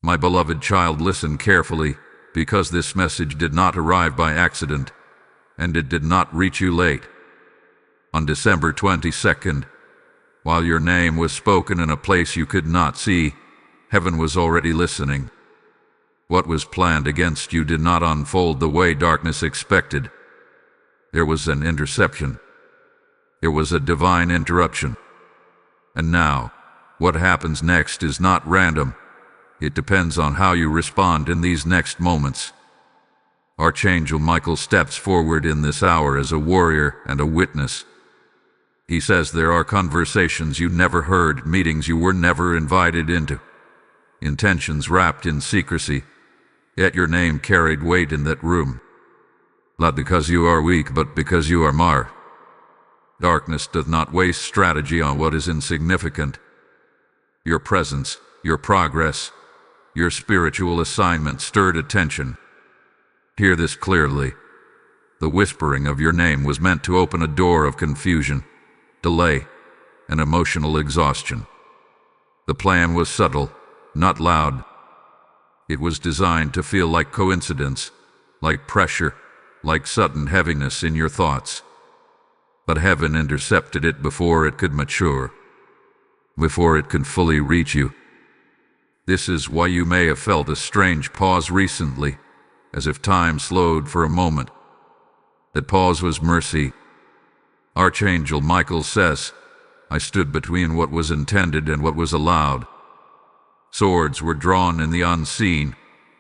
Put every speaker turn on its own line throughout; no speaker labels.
My beloved child, listen carefully, because this message did not arrive by accident, and it did not reach you late. On December 22nd, while your name was spoken in a place you could not see, heaven was already listening. What was planned against you did not unfold the way darkness expected. There was an interception. There was a divine interruption. And now, what happens next is not random. It depends on how you respond in these next moments. Archangel Michael steps forward in this hour as a warrior and a witness. He says there are conversations you never heard, meetings you were never invited into, intentions wrapped in secrecy, yet your name carried weight in that room. Not because you are weak, but because you are Mar. Darkness does not waste strategy on what is insignificant. Your presence, your progress, your spiritual assignment stirred attention. Hear this clearly. The whispering of your name was meant to open a door of confusion, delay, and emotional exhaustion. The plan was subtle, not loud. It was designed to feel like coincidence, like pressure, like sudden heaviness in your thoughts. But heaven intercepted it before it could mature, before it could fully reach you. This is why you may have felt a strange pause recently, as if time slowed for a moment. That pause was mercy. Archangel Michael says, I stood between what was intended and what was allowed. Swords were drawn in the unseen,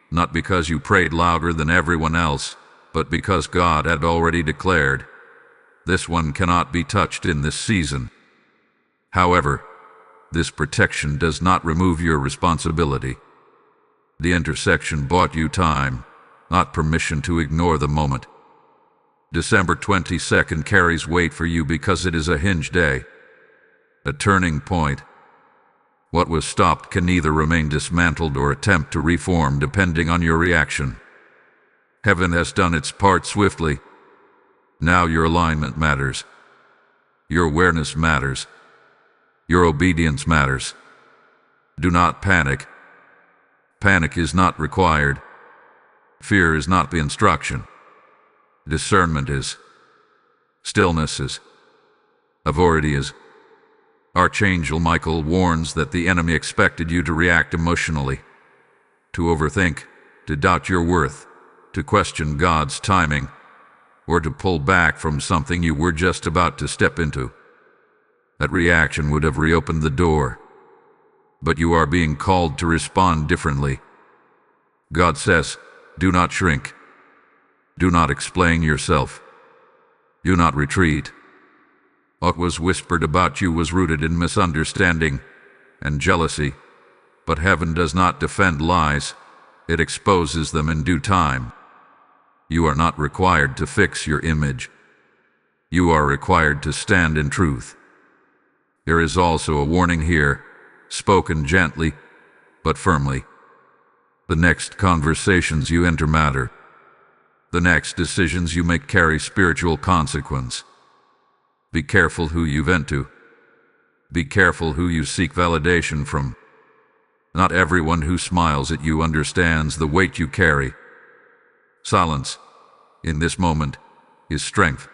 not because you prayed louder than everyone else, but because God had already declared, this one cannot be touched in this season. However, this protection does not remove your responsibility. The intersection bought you time, not permission to ignore the moment. December 22nd carries weight for you because it is a hinge day, a turning point. What was stopped can either remain dismantled or attempt to reform depending on your reaction. Heaven has done its part swiftly. Now your alignment matters. Your awareness matters. Your obedience matters. Do not panic. Panic is not required. Fear is not the instruction. Discernment is. Stillness is. Authority is. Archangel Michael warns that the enemy expected you to react emotionally, to overthink, to doubt your worth, to question God's timing, or to pull back from something you were just about to step into. That reaction would have reopened the door. But you are being called to respond differently. God says, do not shrink. Do not explain yourself. Do not retreat. What was whispered about you was rooted in misunderstanding and jealousy, but heaven does not defend lies. It exposes them in due time. You are not required to fix your image. You are required to stand in truth. There is also a warning here, spoken gently, but firmly. The next conversations you enter matter. The next decisions you make carry spiritual consequence. Be careful who you vent to. Be careful who you seek validation from. Not everyone who smiles at you understands the weight you carry. Silence, in this moment, is strength.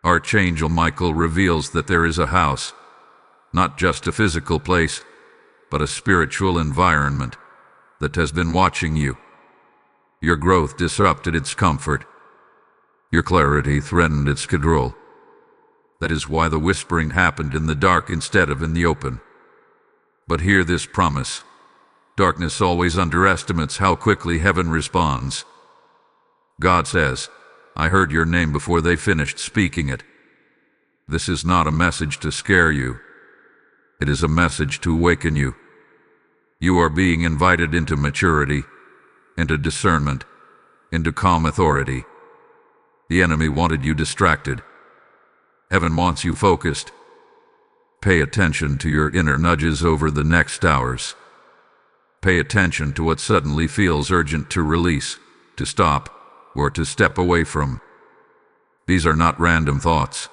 Archangel Michael reveals that there is a house, not just a physical place, but a spiritual environment that has been watching you. Your growth disrupted its comfort. Your clarity threatened its control. That is why the whispering happened in the dark instead of in the open. But hear this promise. Darkness always underestimates how quickly heaven responds. God says, I heard your name before they finished speaking it. This is not a message to scare you. It is a message to awaken you. You are being invited into maturity, into discernment, into calm authority. The enemy wanted you distracted. Heaven wants you focused. Pay attention to your inner nudges over the next hours. Pay attention to what suddenly feels urgent to release, to stop, or to step away from. These are not random thoughts.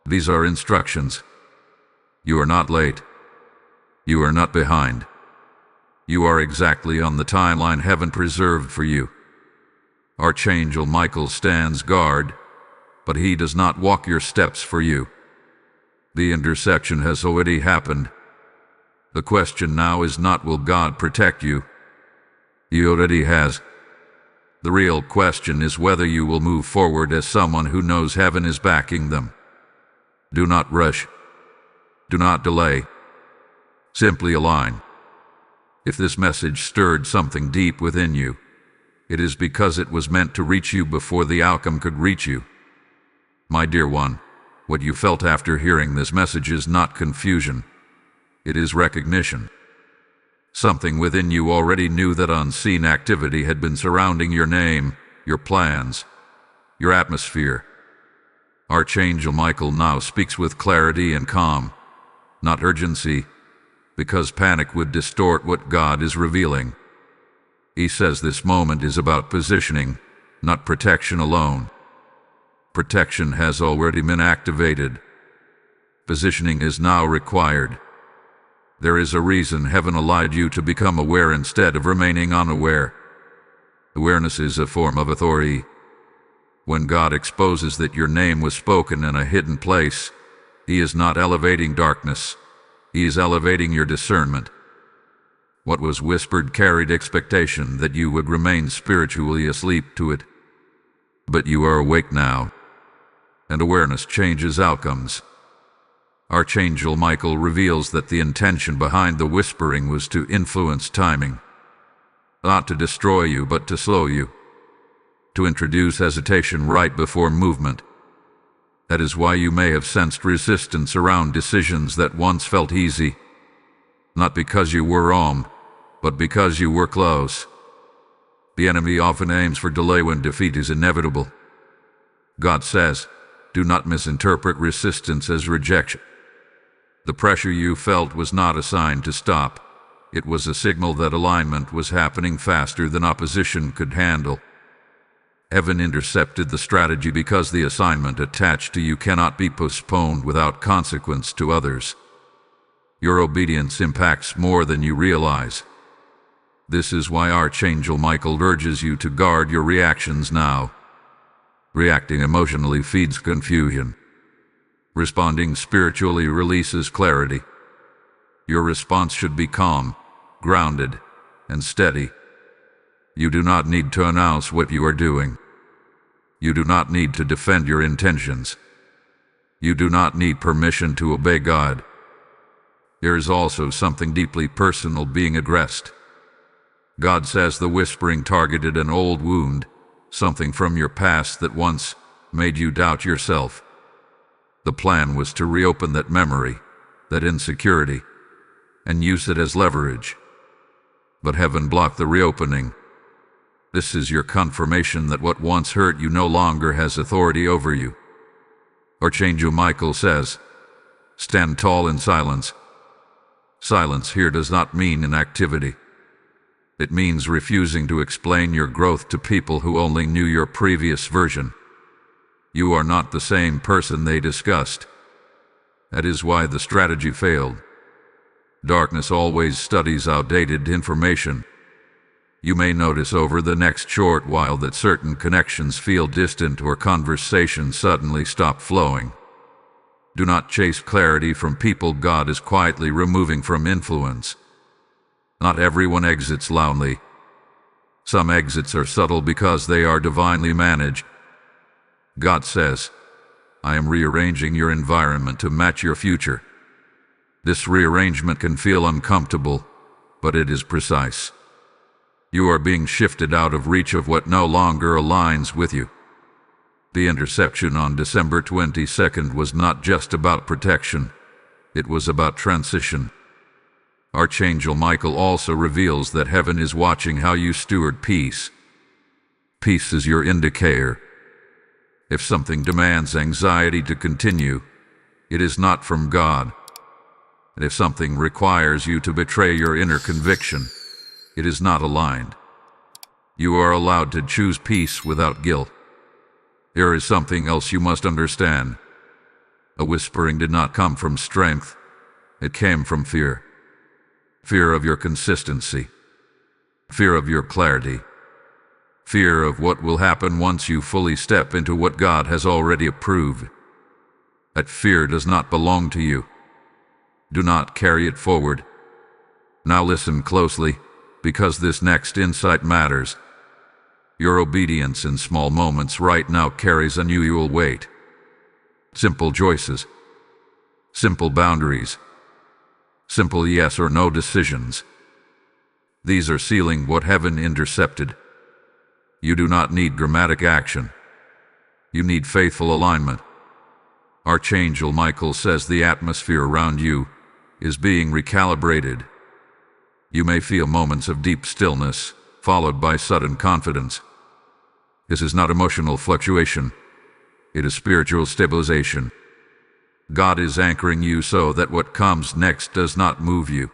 These are instructions. You are not late. You are not behind. You are exactly on the timeline heaven preserved for you. Archangel Michael stands guard, but he does not walk your steps for you. The intersection has already happened. The question now is not will God protect you? He already has. The real question is whether you will move forward as someone who knows heaven is backing them. Do not rush. Do not delay. Simply align. If this message stirred something deep within you, it is because it was meant to reach you before the outcome could reach you. My dear one, what you felt after hearing this message is not confusion. It is recognition. Something within you already knew that unseen activity had been surrounding your name, your plans, your atmosphere. Archangel Michael now speaks with clarity and calm, not urgency, because panic would distort what God is revealing. He says this moment is about positioning, not protection alone. Protection has already been activated. Positioning is now required. There is a reason heaven allowed you to become aware instead of remaining unaware. Awareness is a form of authority. When God exposes that your name was spoken in a hidden place, He is not elevating darkness. He is elevating your discernment. What was whispered carried expectation that you would remain spiritually asleep to it. But you are awake now, and awareness changes outcomes. Archangel Michael reveals that the intention behind the whispering was to influence timing, not to destroy you but to slow you, to introduce hesitation right before movement. That is why you may have sensed resistance around decisions that once felt easy, not because you were wrong, but because you were close. The enemy often aims for delay when defeat is inevitable. God says, do not misinterpret resistance as rejection. The pressure you felt was not a sign to stop. It was a signal that alignment was happening faster than opposition could handle. Heaven intercepted the strategy because the assignment attached to you cannot be postponed without consequence to others. Your obedience impacts more than you realize. This is why Archangel Michael urges you to guard your reactions now. Reacting emotionally feeds confusion. Responding spiritually releases clarity. Your response should be calm, grounded, and steady. You do not need to announce what you are doing. You do not need to defend your intentions. You do not need permission to obey God. There is also something deeply personal being addressed. God says the whispering targeted an old wound, something from your past that once made you doubt yourself. The plan was to reopen that memory, that insecurity, and use it as leverage. But heaven blocked the reopening. This is your confirmation that what once hurt you no longer has authority over you. Archangel Michael says, stand tall in silence. Silence here does not mean inactivity. It means refusing to explain your growth to people who only knew your previous version. You are not the same person they discussed. That is why the strategy failed. Darkness always studies outdated information. You may notice over the next short while that certain connections feel distant or conversations suddenly stop flowing. Do not chase clarity from people God is quietly removing from influence. Not everyone exits loudly. Some exits are subtle because they are divinely managed. God says, I am rearranging your environment to match your future. This rearrangement can feel uncomfortable, but it is precise. You are being shifted out of reach of what no longer aligns with you. The interception on December 22nd was not just about protection. It was about transition. Archangel Michael also reveals that heaven is watching how you steward peace. Peace is your indicator. If something demands anxiety to continue, it is not from God. And if something requires you to betray your inner conviction, it is not aligned. You are allowed to choose peace without guilt. There is something else you must understand. A whispering did not come from strength. It came from fear. Fear of your consistency, Fear of your clarity. Fear of what will happen once you fully step into what God has already approved. That fear does not belong to you. Do not carry it forward. Now listen closely, because this next insight matters. Your obedience in small moments right now carries unusual weight. Simple choices. Simple boundaries. Simple yes or no decisions. These are sealing what heaven intercepted. You do not need dramatic action. You need faithful alignment. Archangel Michael says the atmosphere around you is being recalibrated. You may feel moments of deep stillness, followed by sudden confidence. This is not emotional fluctuation. It is spiritual stabilization. God is anchoring you so that what comes next does not move you.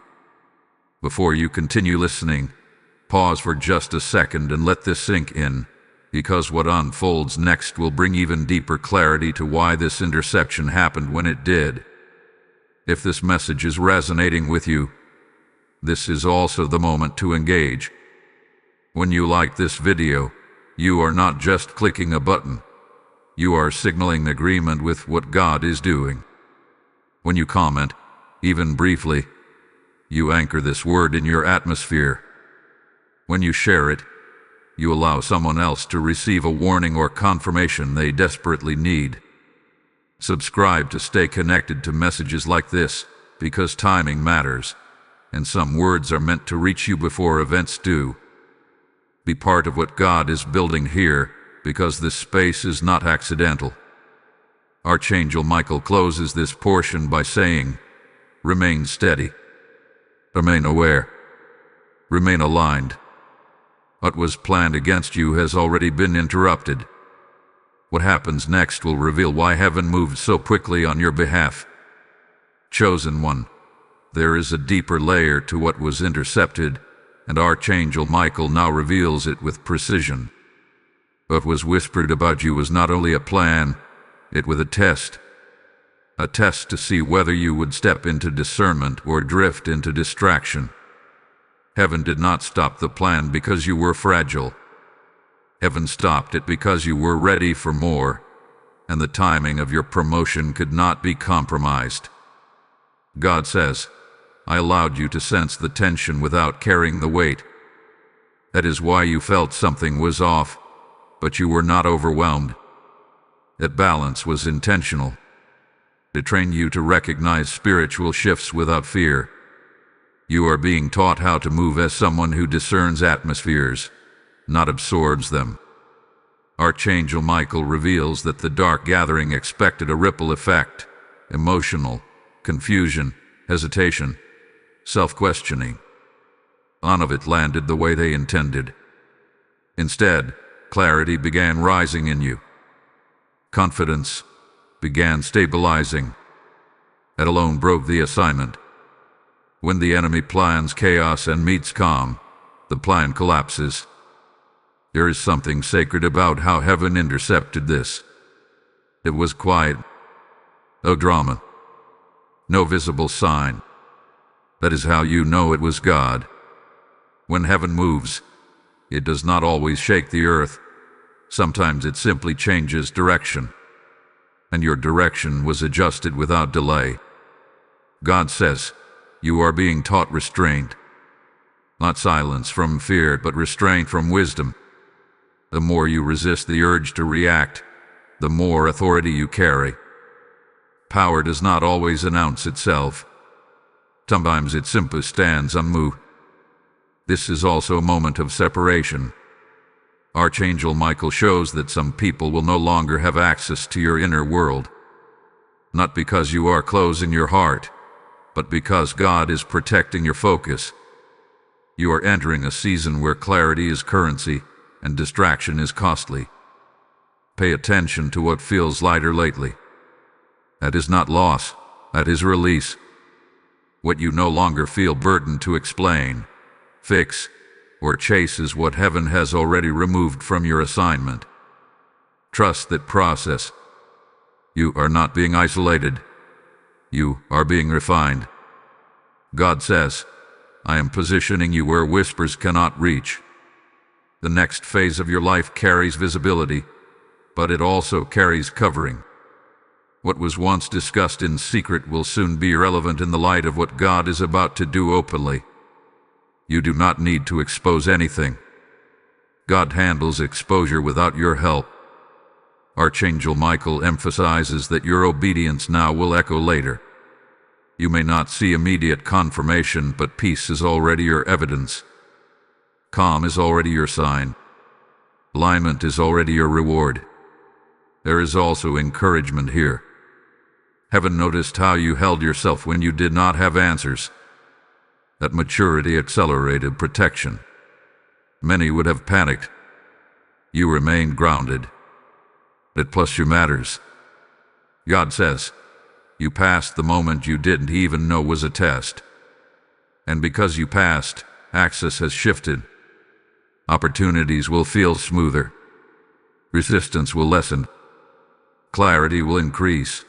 Before you continue listening, pause for just a second and let this sink in, because what unfolds next will bring even deeper clarity to why this interception happened when it did. If this message is resonating with you, this is also the moment to engage. When you like this video, you are not just clicking a button. You are signaling agreement with what God is doing. When you comment, even briefly, you anchor this word in your atmosphere. When you share it, you allow someone else to receive a warning or confirmation they desperately need. Subscribe to stay connected to messages like this, because timing matters, and some words are meant to reach you before events do. Be part of what God is building here, because this space is not accidental. Archangel Michael closes this portion by saying, "Remain steady. Remain aware. Remain aligned. What was planned against you has already been interrupted. What happens next will reveal why heaven moved so quickly on your behalf. Chosen one, there is a deeper layer to what was intercepted, and Archangel Michael now reveals it with precision. What was whispered about you was not only a plan, it was a test. A test to see whether you would step into discernment or drift into distraction. Heaven did not stop the plan because you were fragile. Heaven stopped it because you were ready for more, and the timing of your promotion could not be compromised. God says, "I allowed you to sense the tension without carrying the weight. That is why you felt something was off, but you were not overwhelmed. That balance was intentional. To train you to recognize spiritual shifts without fear. You are being taught how to move as someone who discerns atmospheres, not absorbs them." Archangel Michael reveals that the dark gathering expected a ripple effect, emotional, confusion, hesitation, self-questioning. None of it landed the way they intended. Instead, clarity began rising in you. Confidence began stabilizing. That alone broke the assignment. When the enemy plans chaos and meets calm, the plan collapses. There is something sacred about how heaven intercepted this. It was quiet. No drama. No visible sign. That is how you know it was God. When heaven moves, it does not always shake the earth. Sometimes it simply changes direction. And your direction was adjusted without delay. God says, you are being taught restraint. Not silence from fear, but restraint from wisdom. The more you resist the urge to react, the more authority you carry. Power does not always announce itself. Sometimes it simply stands unmoved. This is also a moment of separation. Archangel Michael shows that some people will no longer have access to your inner world. Not because you are closing your heart, but because God is protecting your focus. You are entering a season where clarity is currency and distraction is costly. Pay attention to what feels lighter lately. That is not loss, that is release. What you no longer feel burdened to explain, fix, or chase is what heaven has already removed from your assignment. Trust that process. You are not being isolated. You are being refined. God says, I am positioning you where whispers cannot reach. The next phase of your life carries visibility, but it also carries covering. What was once discussed in secret will soon be relevant in the light of what God is about to do openly. You do not need to expose anything. God handles exposure without your help. Archangel Michael emphasizes that your obedience now will echo later. You may not see immediate confirmation, but peace is already your evidence. Calm is already your sign. Alignment is already your reward. There is also encouragement here. Heaven noticed how you held yourself when you did not have answers. That maturity accelerated protection. Many would have panicked. You remained grounded. That plus you matters. God says, you passed the moment you didn't even know was a test. And because you passed, access has shifted. Opportunities will feel smoother. Resistance will lessen. Clarity will increase.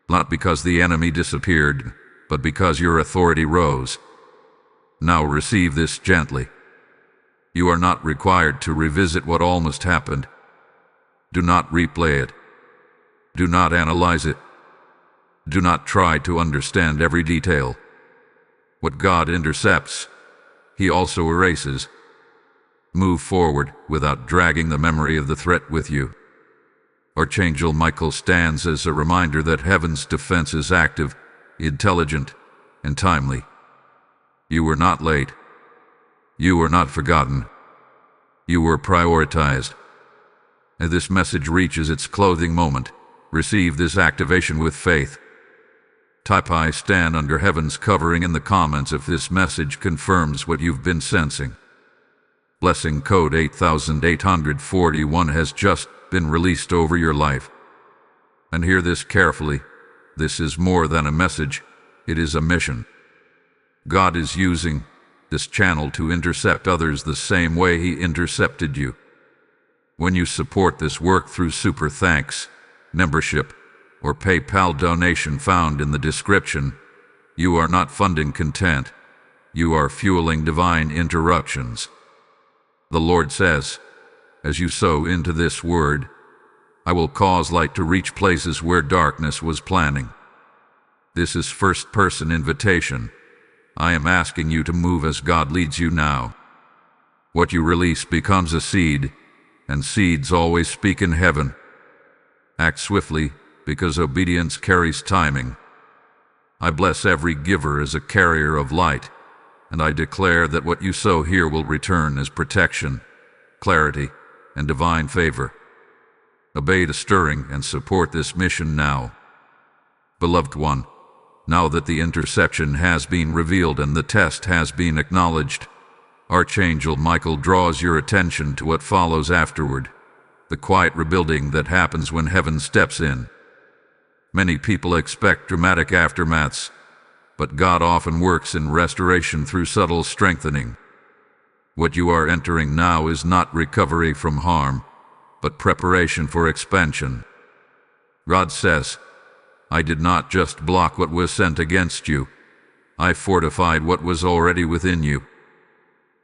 Not because the enemy disappeared, but because your authority rose. Now receive this gently. You are not required to revisit what almost happened. Do not replay it. Do not analyze it. Do not try to understand every detail. What God intercepts, He also erases. Move forward without dragging the memory of the threat with you. Archangel Michael stands as a reminder that heaven's defense is active, intelligent, and timely. You were not late. You were not forgotten. You were prioritized. As this message reaches its clothing moment, receive this activation with faith. Type I stand under heaven's covering in the comments if this message confirms what you've been sensing. Blessing code 8841 has just been released over your life. And hear this carefully. This is more than a message. It is a mission. God is using this channel to intercept others the same way He intercepted you. When you support this work through super thanks, membership, or PayPal donation found in the description, you are not funding content. You are fueling divine interruptions. The Lord says, as you sow into this word, I will cause light to reach places where darkness was planning. This is first-person invitation. I am asking you to move as God leads you now. What you release becomes a seed, and seeds always speak in heaven. Act swiftly, because obedience carries timing. I bless every giver as a carrier of light, and I declare that what you sow here will return as protection, clarity, and divine favor. Obey the stirring and support this mission now. Beloved one, now that the interception has been revealed and the test has been acknowledged, Archangel Michael draws your attention to what follows afterward, the quiet rebuilding that happens when heaven steps in. Many people expect dramatic aftermaths, but God often works in restoration through subtle strengthening. What you are entering now is not recovery from harm, but preparation for expansion. God says, I did not just block what was sent against you, I fortified what was already within you.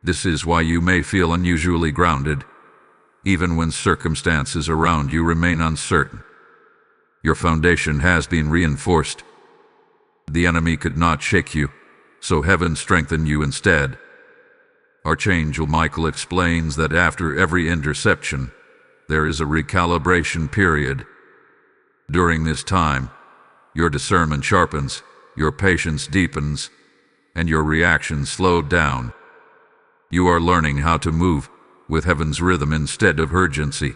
This is why you may feel unusually grounded, even when circumstances around you remain uncertain. Your foundation has been reinforced. The enemy could not shake you, so heaven strengthened you instead. Archangel Michael explains that after every interception, there is a recalibration period. During this time, your discernment sharpens, your patience deepens, and your reaction slowed down. You are learning how to move with heaven's rhythm instead of urgency.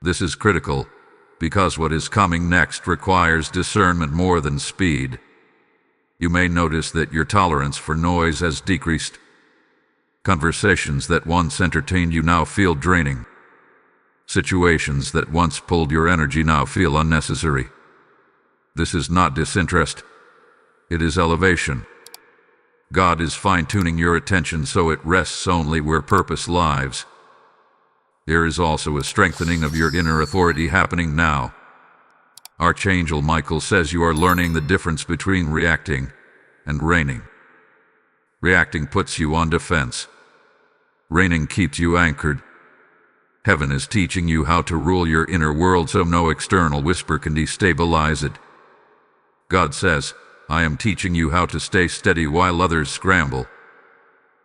This is critical, because what is coming next requires discernment more than speed. You may notice that your tolerance for noise has decreased. Conversations that once entertained you now feel draining. Situations that once pulled your energy now feel unnecessary. This is not disinterest. It is elevation. God is fine-tuning your attention so it rests only where purpose lies. There is also a strengthening of your inner authority happening now. Archangel Michael says you are learning the difference between reacting and reigning. Reacting puts you on defense. Reigning keeps you anchored. Heaven is teaching you how to rule your inner world so no external whisper can destabilize it. God says, I am teaching you how to stay steady while others scramble.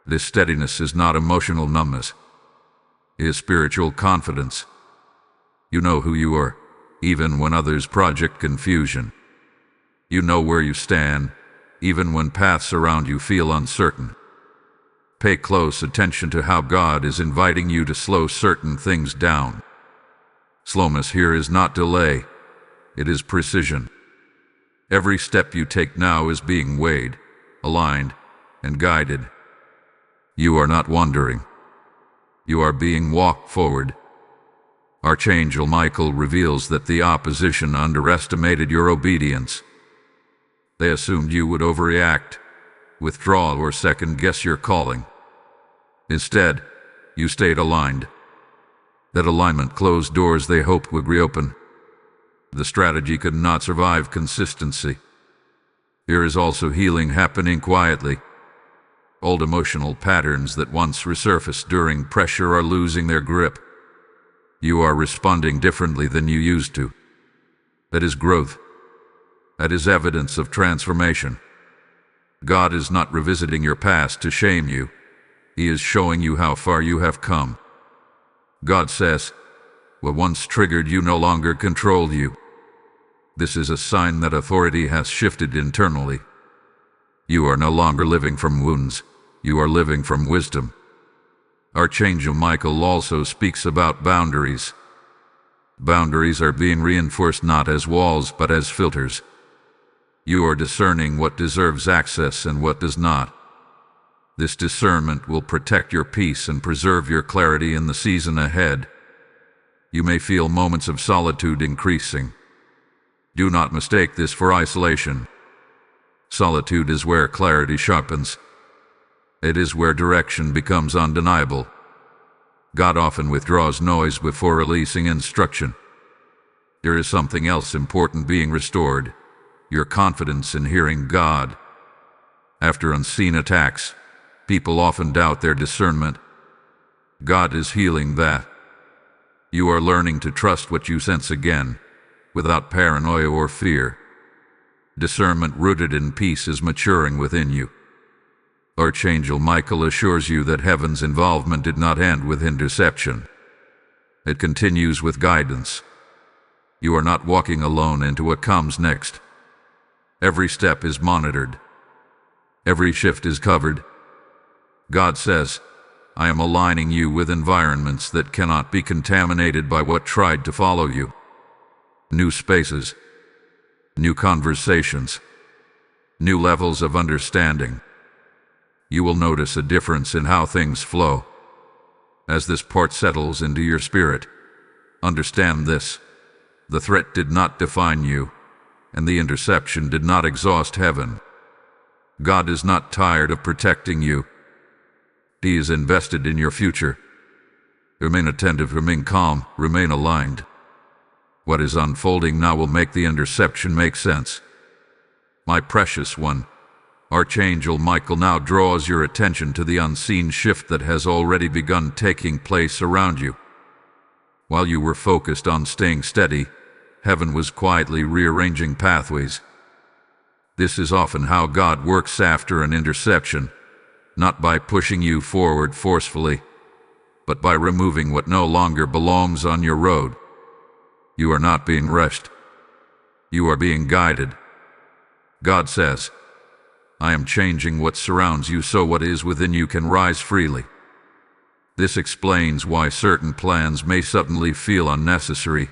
This steadiness is not emotional numbness. It is spiritual confidence. You know who you are, even when others project confusion. You know where you stand, even when paths around you feel uncertain. Pay close attention to how God is inviting you to slow certain things down. Slowness here is not delay, it is precision. Every step you take now is being weighed, aligned, and guided. You are not wandering. You are being walked forward. Archangel Michael reveals that the opposition underestimated your obedience. They assumed you would overreact, withdraw, or second-guess your calling. Instead, you stayed aligned. That alignment closed doors they hoped would reopen. The strategy could not survive consistency. Here is also healing happening quietly. Old emotional patterns that once resurfaced during pressure are losing their grip. You are responding differently than you used to. That is growth. That is evidence of transformation. God is not revisiting your past to shame you. He is showing you how far you have come. God says, what once triggered you no longer controlled you. This is a sign that authority has shifted internally. You are no longer living from wounds. You are living from wisdom. Archangel Michael also speaks about boundaries. Boundaries are being reinforced not as walls but as filters. You are discerning what deserves access and what does not. This discernment will protect your peace and preserve your clarity in the season ahead. You may feel moments of solitude increasing. Do not mistake this for isolation. Solitude is where clarity sharpens. It is where direction becomes undeniable. God often withdraws noise before releasing instruction. There is something else important being restored: your confidence in hearing God. After unseen attacks, people often doubt their discernment. God is healing that. You are learning to trust what you sense again, without paranoia or fear. Discernment rooted in peace is maturing within you. Archangel Michael assures you that heaven's involvement did not end with interception. It continues with guidance. You are not walking alone into what comes next. Every step is monitored. Every shift is covered. God says, I am aligning you with environments that cannot be contaminated by what tried to follow you. New spaces, new conversations, new levels of understanding. You will notice a difference in how things flow. As this part settles into your spirit, understand this: the threat did not define you, and the interception did not exhaust heaven. God is not tired of protecting you. He is invested in your future. Remain attentive, remain calm, remain aligned. What is unfolding now will make the interception make sense. My precious one, Archangel Michael now draws your attention to the unseen shift that has already begun taking place around you. While you were focused on staying steady, heaven was quietly rearranging pathways. This is often how God works after an interception, not by pushing you forward forcefully, but by removing what no longer belongs on your road. You are not being rushed. You are being guided. God says, I am changing what surrounds you so what is within you can rise freely. This explains why certain plans may suddenly feel unnecessary,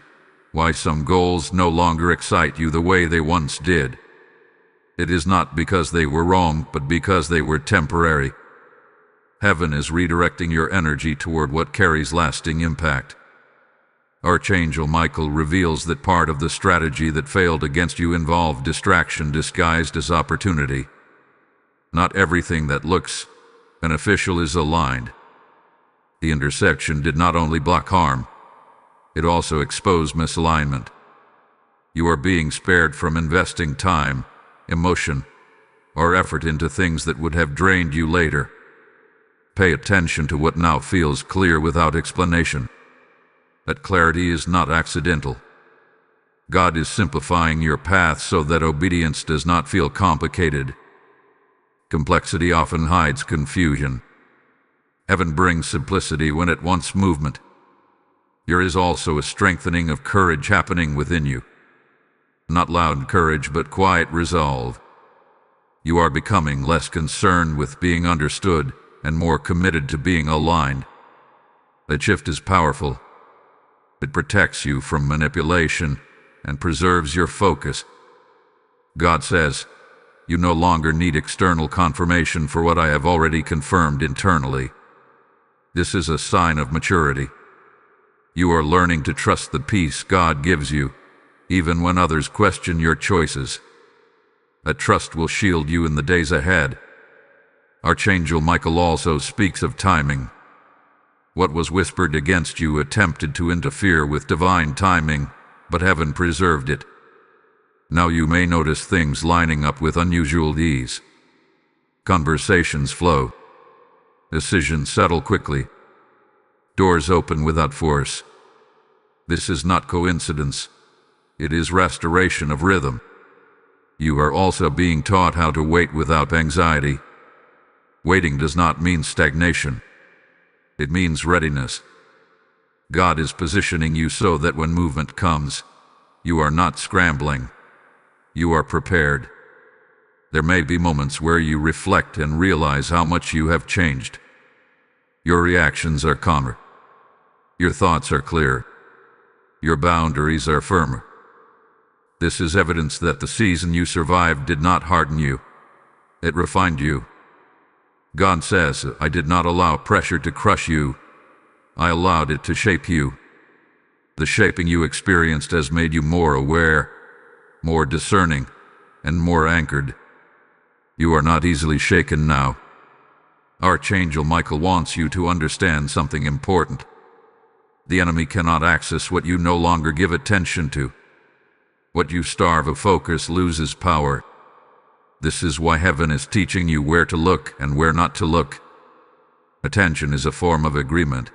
why some goals no longer excite you the way they once did. It is not because they were wrong, but because they were temporary. Heaven is redirecting your energy toward what carries lasting impact. Archangel Michael reveals that part of the strategy that failed against you involved distraction disguised as opportunity. Not everything that looks beneficial is aligned. The interception did not only block harm, it also exposed misalignment. You are being spared from investing time, emotion, or effort into things that would have drained you later. Pay attention to what now feels clear without explanation. That clarity is not accidental. God is simplifying your path so that obedience does not feel complicated. Complexity often hides confusion. Heaven brings simplicity when it wants movement. There is also a strengthening of courage happening within you. Not loud courage, but quiet resolve. You are becoming less concerned with being understood and more committed to being aligned. That shift is powerful. It protects you from manipulation and preserves your focus. God says, "You no longer need external confirmation for what I have already confirmed internally." This is a sign of maturity. You are learning to trust the peace God gives you, even when others question your choices. That trust will shield you in the days ahead. Archangel Michael also speaks of timing. What was whispered against you attempted to interfere with divine timing, but heaven preserved it. Now you may notice things lining up with unusual ease. Conversations flow. Decisions settle quickly. Doors open without force. This is not coincidence. It is restoration of rhythm. You are also being taught how to wait without anxiety. Waiting does not mean stagnation. It means readiness. God is positioning you so that when movement comes, you are not scrambling. You are prepared. There may be moments where you reflect and realize how much you have changed. Your reactions are calmer. Your thoughts are clear. Your boundaries are firmer. This is evidence that the season you survived did not harden you. It refined you. God says, "I did not allow pressure to crush you. I allowed it to shape you." The shaping you experienced has made you more aware, more discerning, and more anchored. You are not easily shaken now. Archangel Michael wants you to understand something important. The enemy cannot access what you no longer give attention to. What you starve of focus loses power. This is why heaven is teaching you where to look and where not to look. Attention is a form of agreement.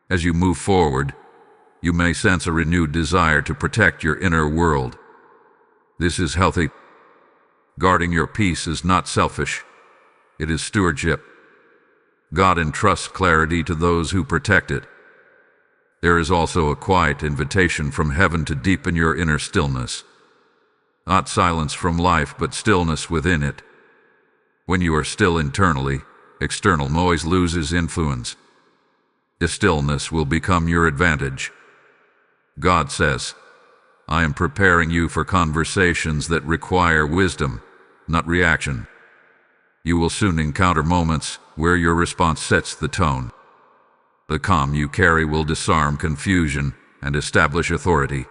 As you move forward, you may sense a renewed desire to protect your inner world. This is healthy. Guarding your peace is not selfish. It is stewardship. God entrusts clarity to those who protect it. There is also a quiet invitation from heaven to deepen your inner stillness. Not silence from life, but stillness within it. When you are still internally, external noise loses influence. The stillness will become your advantage. God says, "I am preparing you for conversations that require wisdom, not reaction." You will soon encounter moments where your response sets the tone. The calm you carry will disarm confusion and establish authority.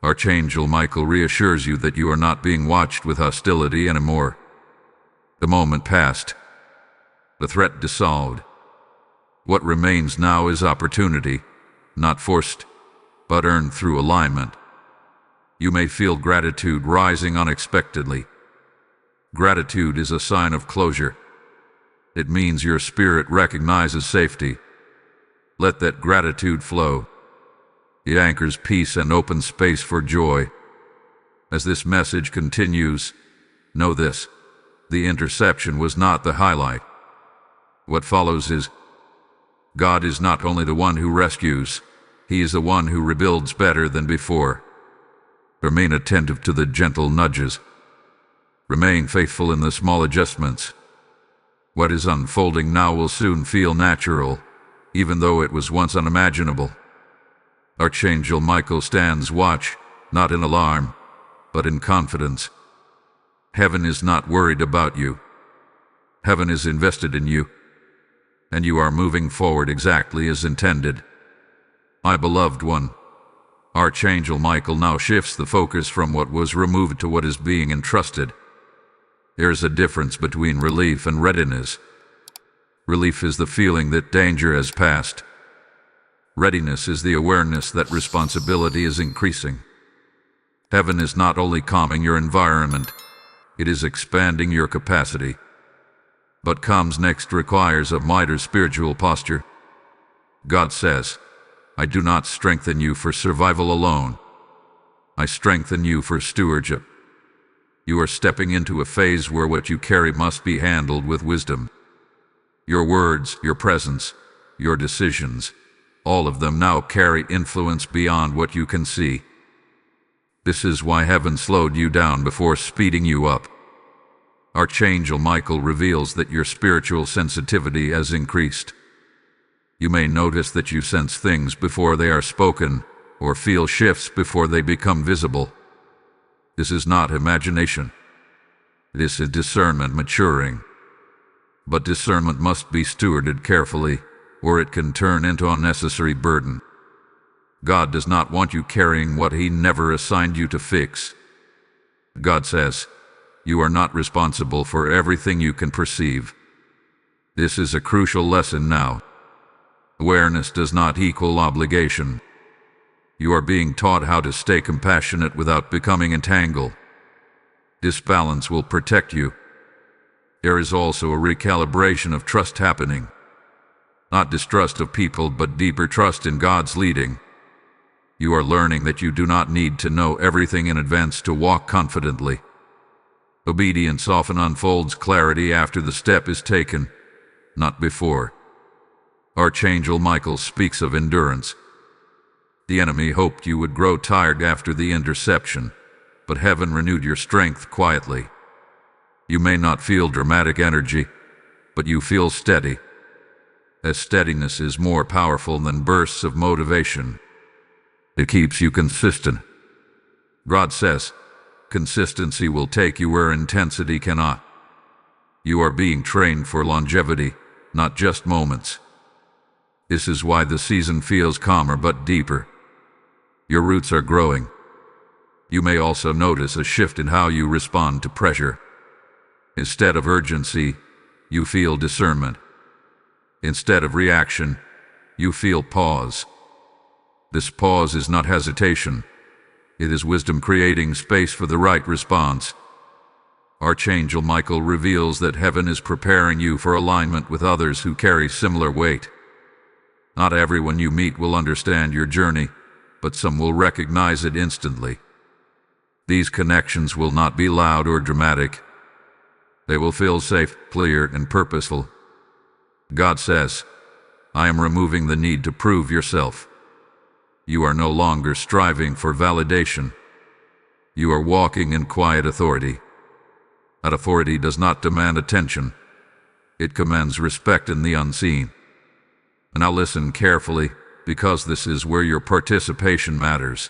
Archangel Michael reassures you that you are not being watched with hostility anymore. The moment passed. The threat dissolved. What remains now is opportunity, not forced, but earned through alignment. You may feel gratitude rising unexpectedly. Gratitude is a sign of closure. It means your spirit recognizes safety. Let that gratitude flow. It anchors peace and opens space for joy. As this message continues, know this: the interception was not the highlight. What follows is, God is not only the one who rescues, He is the one who rebuilds better than before. Remain attentive to the gentle nudges. Remain faithful in the small adjustments. What is unfolding now will soon feel natural, even though it was once unimaginable. Archangel Michael stands watch, not in alarm, but in confidence. Heaven is not worried about you. Heaven is invested in you, and you are moving forward exactly as intended. My beloved one, Archangel Michael now shifts the focus from what was removed to what is being entrusted. There is a difference between relief and readiness. Relief is the feeling that danger has passed. Readiness is the awareness that responsibility is increasing. Heaven is not only calming your environment, It is expanding your capacity. But comes next requires a mightier spiritual posture. God says, I do not strengthen you for survival alone. I strengthen you for stewardship. You are stepping into a phase where what you carry must be handled with wisdom. Your words, your presence, your decisions, all of them now carry influence beyond what you can see. This is why heaven slowed you down before speeding you up. Archangel Michael reveals that your spiritual sensitivity has increased. You may notice that you sense things before they are spoken, or feel shifts before they become visible. This is not imagination. This is discernment maturing. But discernment must be stewarded carefully, or it can turn into unnecessary burden. God does not want you carrying what He never assigned you to fix. God says, you are not responsible for everything you can perceive. This is a crucial lesson now. Awareness does not equal obligation. You are being taught how to stay compassionate without becoming entangled. This balance will protect you. There is also a recalibration of trust happening. Not distrust of people, but deeper trust in God's leading. You are learning that you do not need to know everything in advance to walk confidently. Obedience often unfolds clarity after the step is taken, not before. Archangel Michael speaks of endurance. The enemy hoped you would grow tired after the interception, but heaven renewed your strength quietly. You may not feel dramatic energy, but you feel steady. As steadiness is more powerful than bursts of motivation. It keeps you consistent. God says, consistency will take you where intensity cannot. You are being trained for longevity, not just moments. This is why the season feels calmer but deeper. Your roots are growing. You may also notice a shift in how you respond to pressure. Instead of urgency, you feel discernment. Instead of reaction, you feel pause. This pause is not hesitation. It is wisdom creating space for the right response. Archangel Michael reveals that heaven is preparing you for alignment with others who carry similar weight. Not everyone you meet will understand your journey, but some will recognize it instantly. These connections will not be loud or dramatic. They will feel safe, clear, and purposeful. God says, I am removing the need to prove yourself. You are no longer striving for validation. You are walking in quiet authority. That authority does not demand attention. It commands respect in the unseen. And now listen carefully, because this is where your participation matters.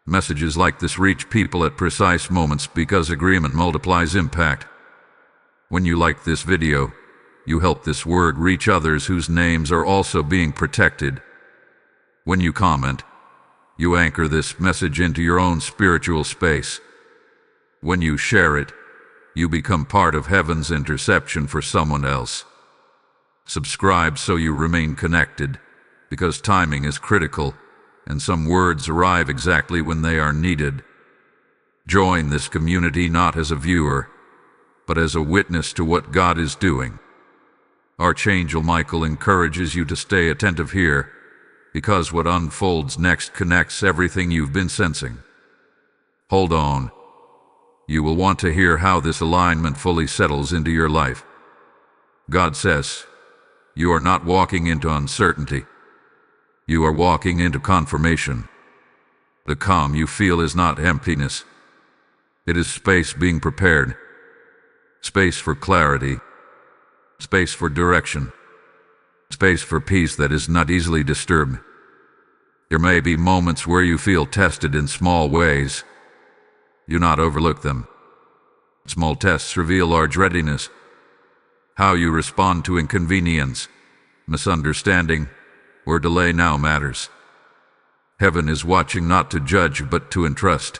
Messages like this reach people at precise moments because agreement multiplies impact. When you like this video, you help this word reach others whose names are also being protected. When you comment, you anchor this message into your own spiritual space. When you share it, you become part of heaven's interception for someone else. Subscribe so you remain connected, because timing is critical, and some words arrive exactly when they are needed. Join this community not as a viewer, but as a witness to what God is doing. Archangel Michael encourages you to stay attentive here, because what unfolds next connects everything you've been sensing. Hold on. You will want to hear how this alignment fully settles into your life. God says, you are not walking into uncertainty. You are walking into confirmation. The calm you feel is not emptiness. It is space being prepared. Space for clarity. Space for direction. Space for peace that is not easily disturbed. There may be moments where you feel tested in small ways. Do not overlook them. Small tests reveal large readiness. How you respond to inconvenience, misunderstanding, or delay now matters. Heaven is watching not to judge but to entrust.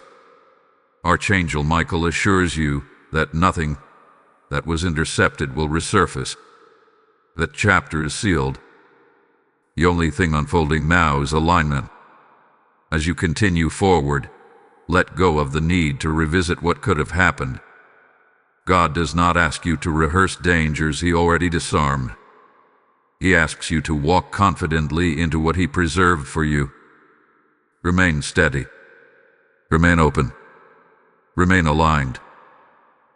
Archangel Michael assures you that nothing that was intercepted will resurface. That chapter is sealed. The only thing unfolding now is alignment. As you continue forward, let go of the need to revisit what could have happened. God does not ask you to rehearse dangers He already disarmed. He asks you to walk confidently into what He preserved for you. Remain steady. Remain open. Remain aligned.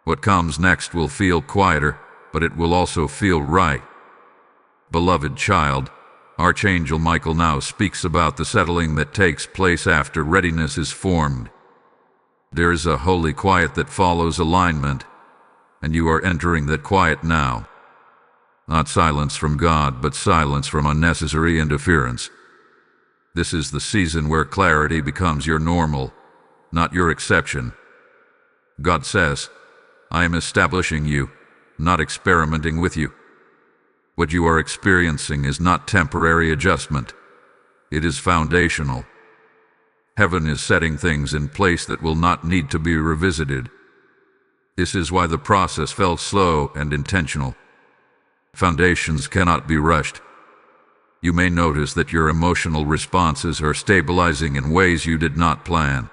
What comes next will feel quieter, but it will also feel right. Beloved child, Archangel Michael now speaks about the settling that takes place after readiness is formed. There is a holy quiet that follows alignment, and you are entering that quiet now. Not silence from God, but silence from unnecessary interference. This is the season where clarity becomes your normal, not your exception. God says, I am establishing you, not experimenting with you. What you are experiencing is not temporary adjustment. It is foundational. Heaven is setting things in place that will not need to be revisited. This is why the process felt slow and intentional. Foundations cannot be rushed. You may notice that your emotional responses are stabilizing in ways you did not plan.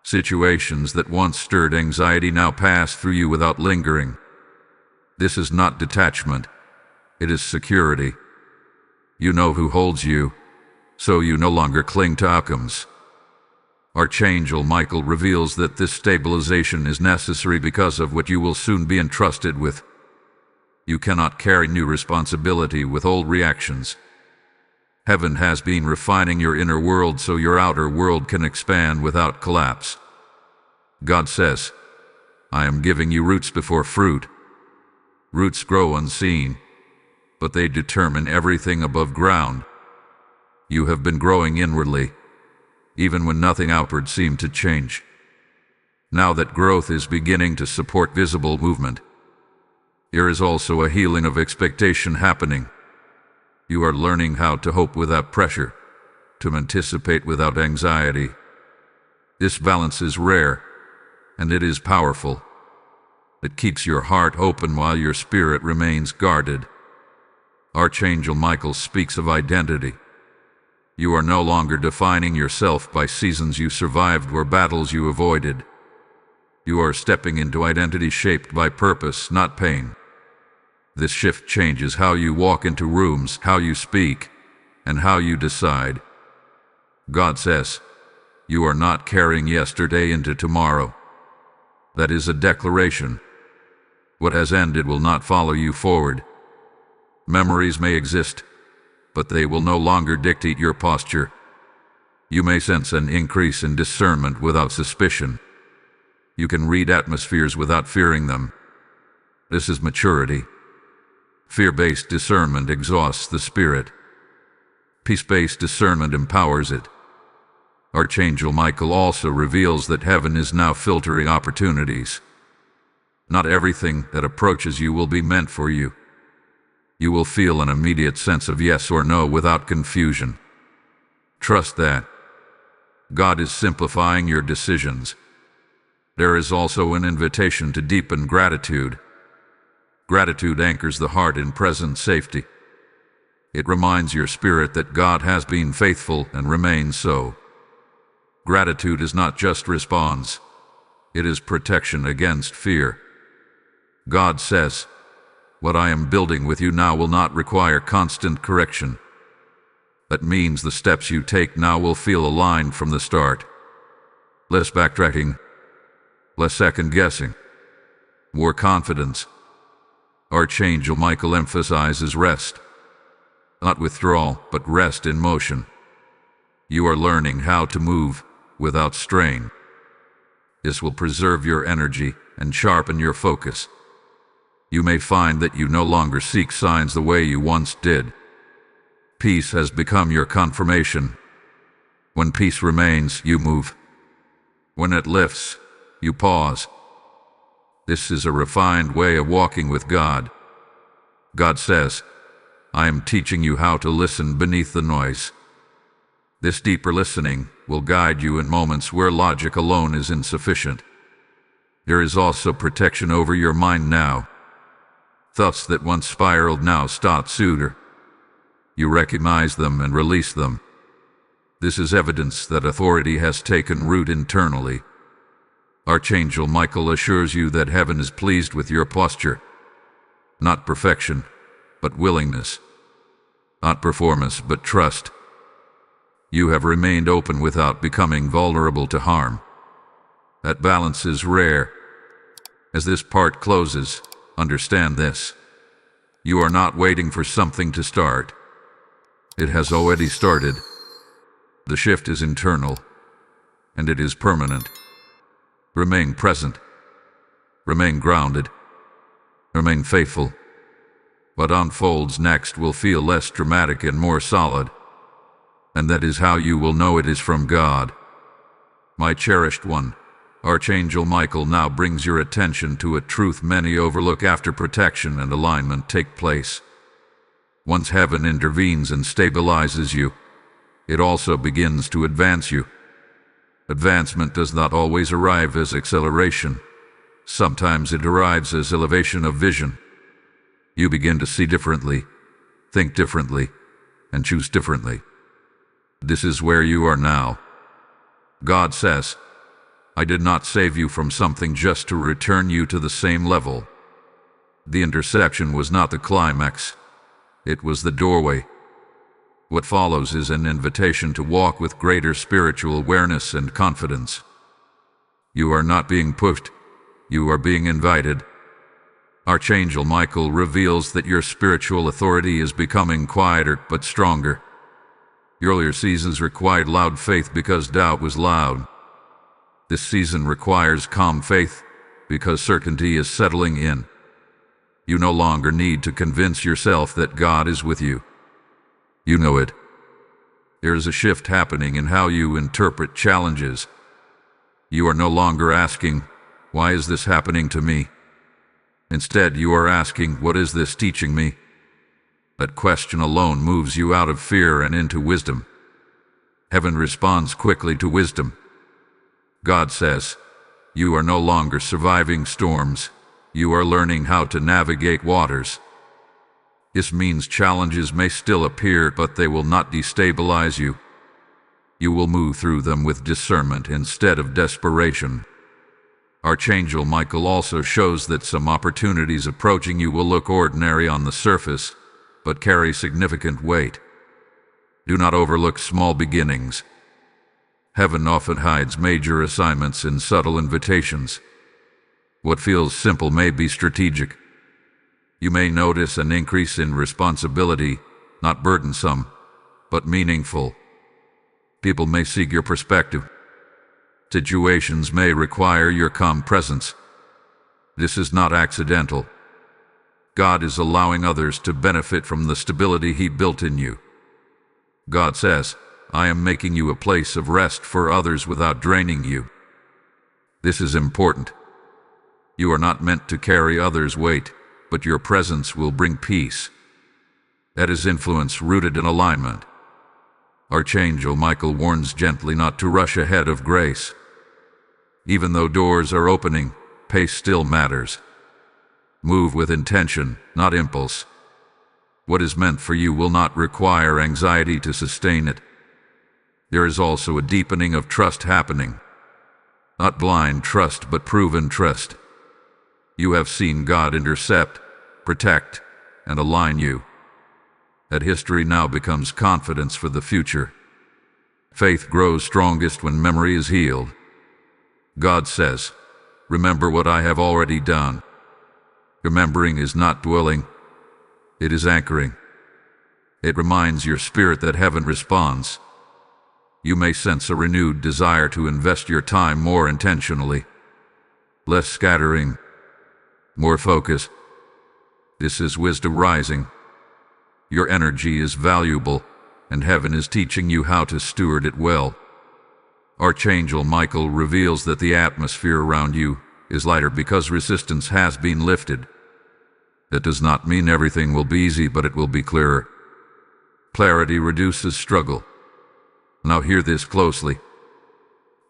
Situations that once stirred anxiety now pass through you without lingering. This is not detachment. It is security. You know who holds you, so you no longer cling to outcomes. Archangel Michael reveals that this stabilization is necessary because of what you will soon be entrusted with. You cannot carry new responsibility with old reactions. Heaven has been refining your inner world so your outer world can expand without collapse. God says, I am giving you roots before fruit. Roots grow unseen, but they determine everything above ground. You have been growing inwardly, even when nothing outward seemed to change. Now that growth is beginning to support visible movement, there is also a healing of expectation happening. You are learning how to hope without pressure, to anticipate without anxiety. This balance is rare, and it is powerful. It keeps your heart open while your spirit remains guarded. Archangel Michael speaks of identity. You are no longer defining yourself by seasons you survived or battles you avoided. You are stepping into identity shaped by purpose, not pain. This shift changes how you walk into rooms, how you speak, and how you decide. God says, you are not carrying yesterday into tomorrow. That is a declaration. What has ended will not follow you forward. Memories may exist, but they will no longer dictate your posture. You may sense an increase in discernment without suspicion. You can read atmospheres without fearing them. This is maturity. Fear-based discernment exhausts the spirit. Peace-based discernment empowers it. Archangel Michael also reveals that heaven is now filtering opportunities. Not everything that approaches you will be meant for you. You will feel an immediate sense of yes or no without confusion. Trust that. God is simplifying your decisions. There is also an invitation to deepen gratitude. Gratitude anchors the heart in present safety. It reminds your spirit that God has been faithful and remains so. Gratitude is not just response. It is protection against fear. God says, what I am building with you now will not require constant correction. That means the steps you take now will feel aligned from the start. Less backtracking, less second-guessing, more confidence. Archangel Michael emphasizes rest. Not withdrawal, but rest in motion. You are learning how to move without strain. This will preserve your energy and sharpen your focus. You may find that you no longer seek signs the way you once did. Peace has become your confirmation. When peace remains, you move. When it lifts, you pause. This is a refined way of walking with God. God says, I am teaching you how to listen beneath the noise. This deeper listening will guide you in moments where logic alone is insufficient. There is also protection over your mind now. Thoughts that once spiraled now stop sooner. You recognize them and release them. This is evidence that authority has taken root internally. Archangel Michael assures you that heaven is pleased with your posture. Not perfection, but willingness. Not performance, but trust. You have remained open without becoming vulnerable to harm. That balance is rare. As this part closes, understand this. You are not waiting for something to start. It has already started. The shift is internal, and it is permanent. Remain present. Remain grounded. Remain faithful. What unfolds next will feel less dramatic and more solid, and that is how you will know it is from God. My cherished one, Archangel Michael now brings your attention to a truth many overlook after protection and alignment take place. Once heaven intervenes and stabilizes you, it also begins to advance you. Advancement does not always arrive as acceleration. Sometimes it arrives as elevation of vision. You begin to see differently, think differently, and choose differently. This is where you are now. God says, I did not save you from something just to return you to the same level. The interception was not the climax. It was the doorway. What follows is an invitation to walk with greater spiritual awareness and confidence. You are not being pushed. You are being invited. Archangel Michael reveals that your spiritual authority is becoming quieter but stronger. Earlier seasons required loud faith because doubt was loud. This season requires calm faith because certainty is settling in. You no longer need to convince yourself that God is with you. You know it. There is a shift happening in how you interpret challenges. You are no longer asking, why is this happening to me? Instead, you are asking, what is this teaching me? That question alone moves you out of fear and into wisdom. Heaven responds quickly to wisdom. God says, you are no longer surviving storms. You are learning how to navigate waters. This means challenges may still appear, but they will not destabilize you. You will move through them with discernment instead of desperation. Archangel Michael also shows that some opportunities approaching you will look ordinary on the surface, but carry significant weight. Do not overlook small beginnings. Heaven often hides major assignments in subtle invitations. What feels simple may be strategic. You may notice an increase in responsibility, not burdensome, but meaningful. People may seek your perspective. Situations may require your calm presence. This is not accidental. God is allowing others to benefit from the stability He built in you. God says, I am making you a place of rest for others without draining you. This is important. You are not meant to carry others' weight, but your presence will bring peace. That is influence rooted in alignment. Archangel Michael warns gently not to rush ahead of grace. Even though doors are opening, pace still matters. Move with intention, not impulse. What is meant for you will not require anxiety to sustain it. There is also a deepening of trust happening. Not blind trust, but proven trust. You have seen God intercept, protect, and align you. That history now becomes confidence for the future. Faith grows strongest when memory is healed. God says, remember what I have already done. Remembering is not dwelling, it is anchoring. It reminds your spirit that heaven responds. You may sense a renewed desire to invest your time more intentionally. Less scattering, more focus. This is wisdom rising. Your energy is valuable, and heaven is teaching you how to steward it well. Archangel Michael reveals that the atmosphere around you is lighter because resistance has been lifted. That does not mean everything will be easy, but it will be clearer. Clarity reduces struggle. Now hear this closely.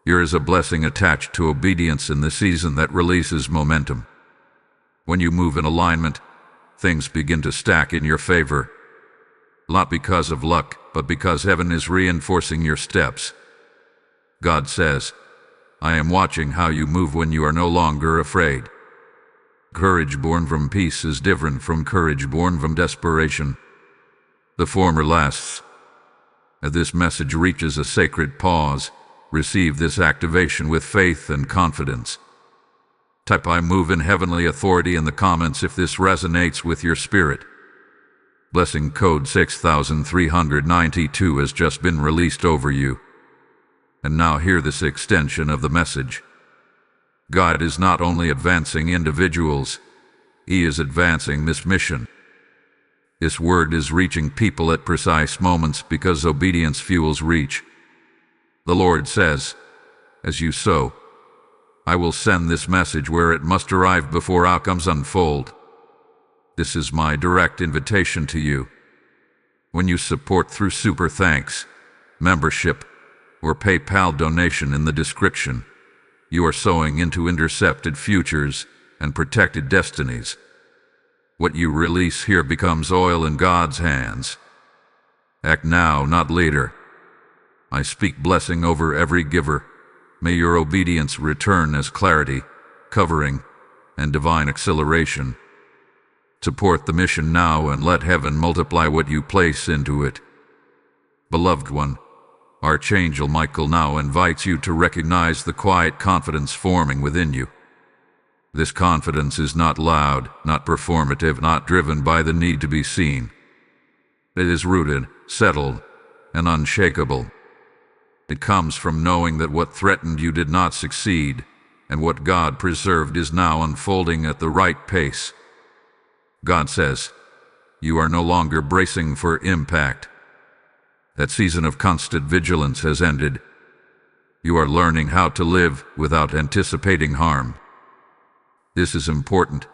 Here is a blessing attached to obedience in the season that releases momentum. When you move in alignment, things begin to stack in your favor. Not because of luck, but because heaven is reinforcing your steps. God says, I am watching how you move when you are no longer afraid. Courage born from peace is different from courage born from desperation. The former lasts. As this message reaches a sacred pause, receive this activation with faith and confidence. Type "I move in heavenly authority" in the comments if this resonates with your spirit. Blessing code 6392 has just been released over you. And now hear this extension of the message. God is not only advancing individuals, He is advancing this mission. This word is reaching people at precise moments because obedience fuels reach. The Lord says, as you sow, I will send this message where it must arrive before outcomes unfold. This is my direct invitation to you. When you support through super thanks, membership, or PayPal donation in the description, you are sowing into intercepted futures and protected destinies. What you release here becomes oil in God's hands. Act now, not later. I speak blessing over every giver. May your obedience return as clarity, covering, and divine acceleration. Support the mission now and let heaven multiply what you place into it. Beloved one, Archangel Michael now invites you to recognize the quiet confidence forming within you. This confidence is not loud, not performative, not driven by the need to be seen. It is rooted, settled, and unshakable. It comes from knowing that what threatened you did not succeed, and what God preserved is now unfolding at the right pace. God says, you are no longer bracing for impact. That season of constant vigilance has ended. You are learning how to live without anticipating harm. This is important,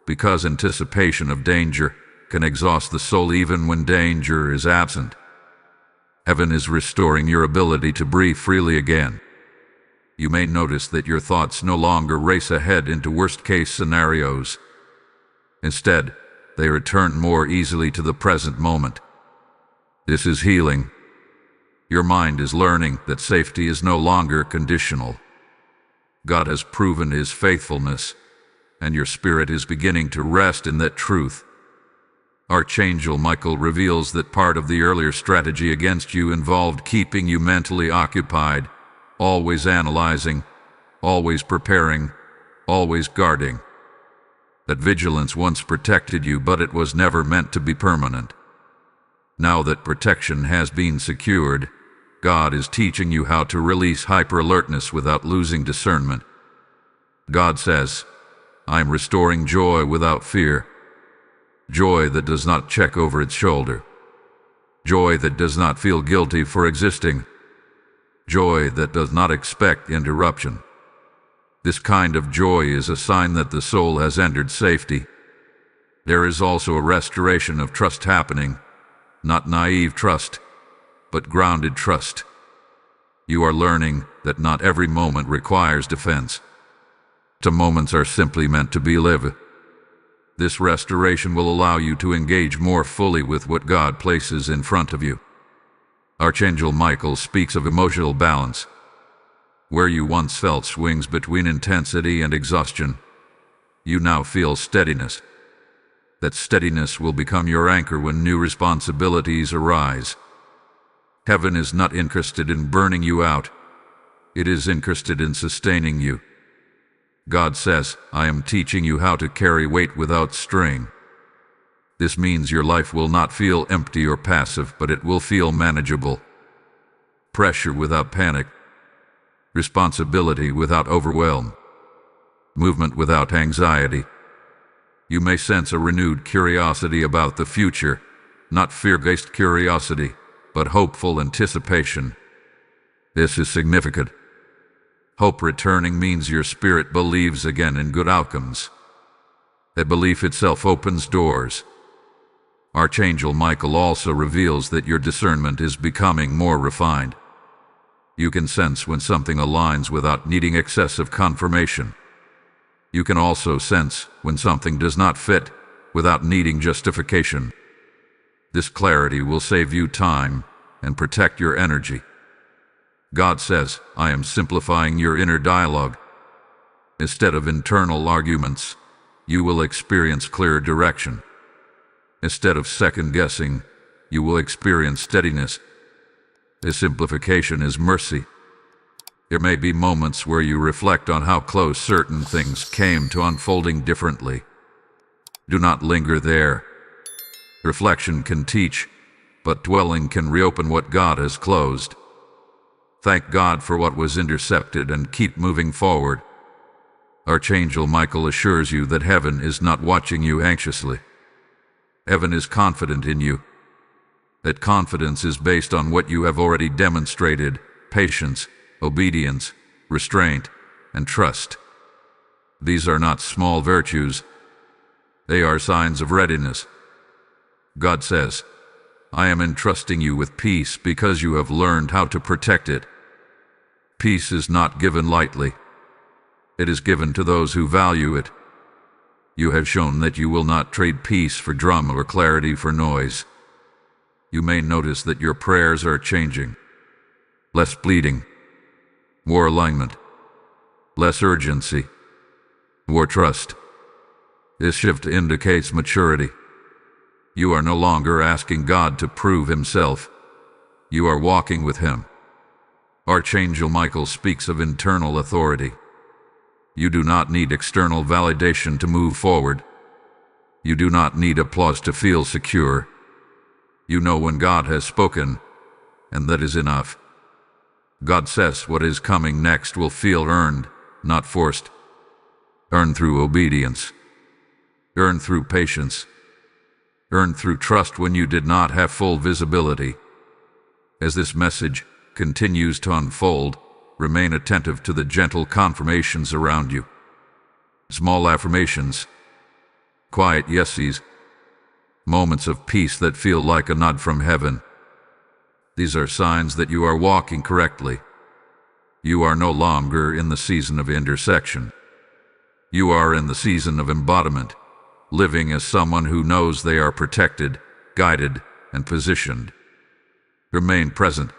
because anticipation of danger can exhaust the soul even when danger is absent. Heaven is restoring your ability to breathe freely again. You may notice that your thoughts no longer race ahead into worst-case scenarios. Instead, they return more easily to the present moment. This is healing. Your mind is learning that safety is no longer conditional. God has proven His faithfulness, and your spirit is beginning to rest in that truth. Archangel Michael reveals that part of the earlier strategy against you involved keeping you mentally occupied, always analyzing, always preparing, always guarding. That vigilance once protected you, but it was never meant to be permanent. Now that protection has been secured, God is teaching you how to release hyper-alertness without losing discernment. God says, I am restoring joy without fear. Joy that does not check over its shoulder. Joy that does not feel guilty for existing. Joy that does not expect interruption. This kind of joy is a sign that the soul has entered safety. There is also a restoration of trust happening. Not naive trust, but grounded trust. You are learning that not every moment requires defense. Some moments are simply meant to be lived. This restoration will allow you to engage more fully with what God places in front of you. Archangel Michael speaks of emotional balance. Where you once felt swings between intensity and exhaustion, you now feel steadiness. That steadiness will become your anchor when new responsibilities arise. Heaven is not interested in burning you out. It is interested in sustaining you. God says, I am teaching you how to carry weight without strain. This means your life will not feel empty or passive, but it will feel manageable. Pressure without panic. Responsibility without overwhelm. Movement without anxiety. You may sense a renewed curiosity about the future, not fear-based curiosity, but hopeful anticipation. This is significant. Hope returning means your spirit believes again in good outcomes. That belief itself opens doors. Archangel Michael also reveals that your discernment is becoming more refined. You can sense when something aligns without needing excessive confirmation. You can also sense when something does not fit without needing justification. This clarity will save you time and protect your energy. God says, I am simplifying your inner dialogue. Instead of internal arguments, you will experience clear direction. Instead of second-guessing, you will experience steadiness. This simplification is mercy. There may be moments where you reflect on how close certain things came to unfolding differently. Do not linger there. Reflection can teach, but dwelling can reopen what God has closed. Thank God for what was intercepted and keep moving forward. Archangel Michael assures you that heaven is not watching you anxiously. Heaven is confident in you. That confidence is based on what you have already demonstrated: patience, obedience, restraint, and trust. These are not small virtues. They are signs of readiness. God says, I am entrusting you with peace because you have learned how to protect it. Peace is not given lightly. It is given to those who value it. You have shown that you will not trade peace for drama or clarity for noise. You may notice that your prayers are changing. Less bleeding, more alignment, less urgency, more trust. This shift indicates maturity. You are no longer asking God to prove himself. You are walking with him. Archangel Michael speaks of internal authority. You do not need external validation to move forward. You do not need applause to feel secure. You know when God has spoken, and that is enough. God says what is coming next will feel earned, not forced. Earned through obedience. Earned through patience. Earned through trust when you did not have full visibility. As this message continues to unfold, remain attentive to the gentle confirmations around you. Small affirmations, quiet yeses, moments of peace that feel like a nod from heaven. These are signs that you are walking correctly. You are no longer in the season of intersection. You are in the season of embodiment, living as someone who knows they are protected, guided, and positioned. Remain present.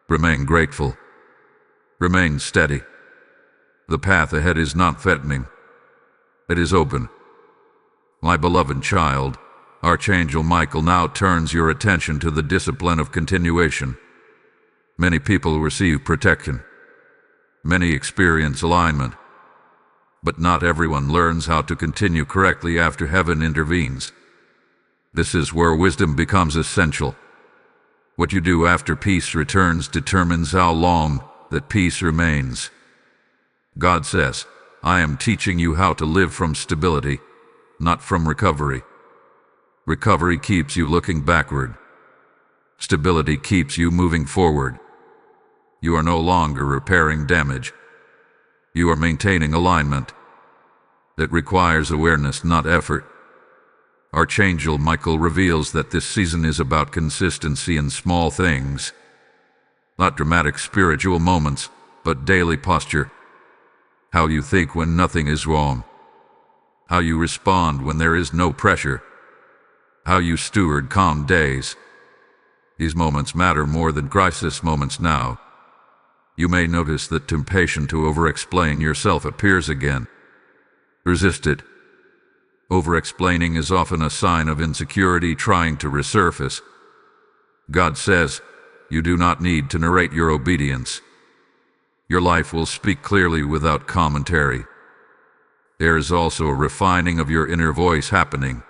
Remain grateful. Remain steady. The path ahead is not threatening. It is open. My beloved child, Archangel Michael now turns your attention to the discipline of continuation. Many people receive protection. Many experience alignment. But not everyone learns how to continue correctly after heaven intervenes. This is where wisdom becomes essential. What you do after peace returns determines how long that peace remains. God says, I am teaching you how to live from stability, not from recovery. Recovery keeps you looking backward. Stability keeps you moving forward. You are no longer repairing damage. You are maintaining alignment. That requires awareness, not effort. Archangel Michael reveals that this season is about consistency in small things. Not dramatic spiritual moments, but daily posture. How you think when nothing is wrong. How you respond when there is no pressure. How you steward calm days. These moments matter more than crisis moments now. You may notice that temptation to over-explain yourself appears again. Resist it. Over-explaining is often a sign of insecurity trying to resurface. God says, you do not need to narrate your obedience. Your life will speak clearly without commentary. There is also a refining of your inner voice happening.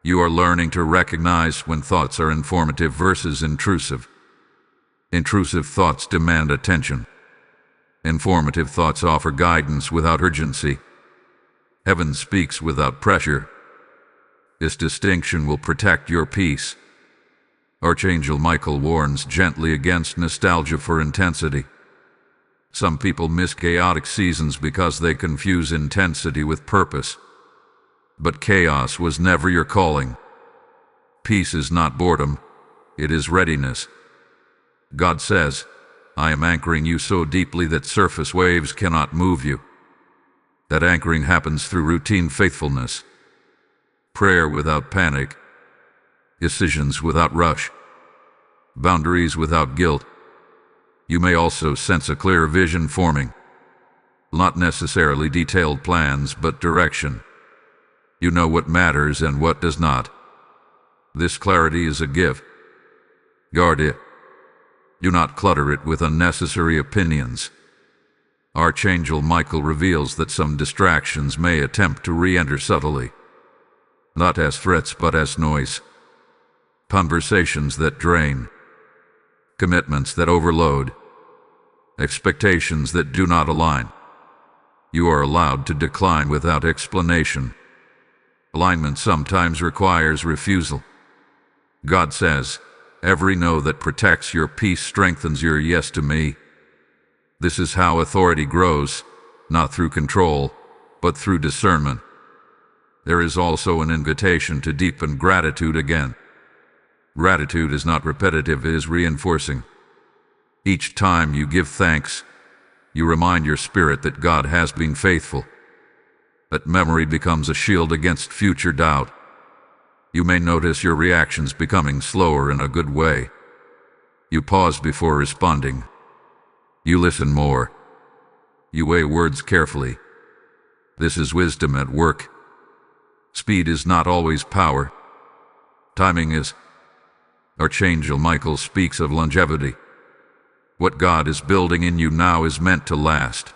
You are learning to recognize when thoughts are informative versus intrusive. Intrusive thoughts demand attention. Informative thoughts offer guidance without urgency. Heaven speaks without pressure. This distinction will protect your peace. Archangel Michael warns gently against nostalgia for intensity. Some people miss chaotic seasons because they confuse intensity with purpose. But chaos was never your calling. Peace is not boredom, it is readiness. God says, I am anchoring you so deeply that surface waves cannot move you. That anchoring happens through routine faithfulness, prayer without panic, decisions without rush, boundaries without guilt. You may also sense a clear vision forming. Not necessarily detailed plans, but direction. You know what matters and what does not. This clarity is a gift. Guard it. Do not clutter it with unnecessary opinions. Archangel Michael reveals that some distractions may attempt to re-enter subtly, not as threats but as noise. Conversations that drain, commitments that overload, expectations that do not align. You are allowed to decline without explanation. Alignment sometimes requires refusal. God says, "Every no that protects your peace strengthens your yes to me." This is how authority grows, not through control, but through discernment. There is also an invitation to deepen gratitude again. Gratitude is not repetitive, it is reinforcing. Each time you give thanks, you remind your spirit that God has been faithful. That memory becomes a shield against future doubt. You may notice your reactions becoming slower in a good way. You pause before responding. You listen more. You weigh words carefully. This is wisdom at work. Speed is not always power. Timing is. Archangel Michael speaks of longevity. What God is building in you now is meant to last.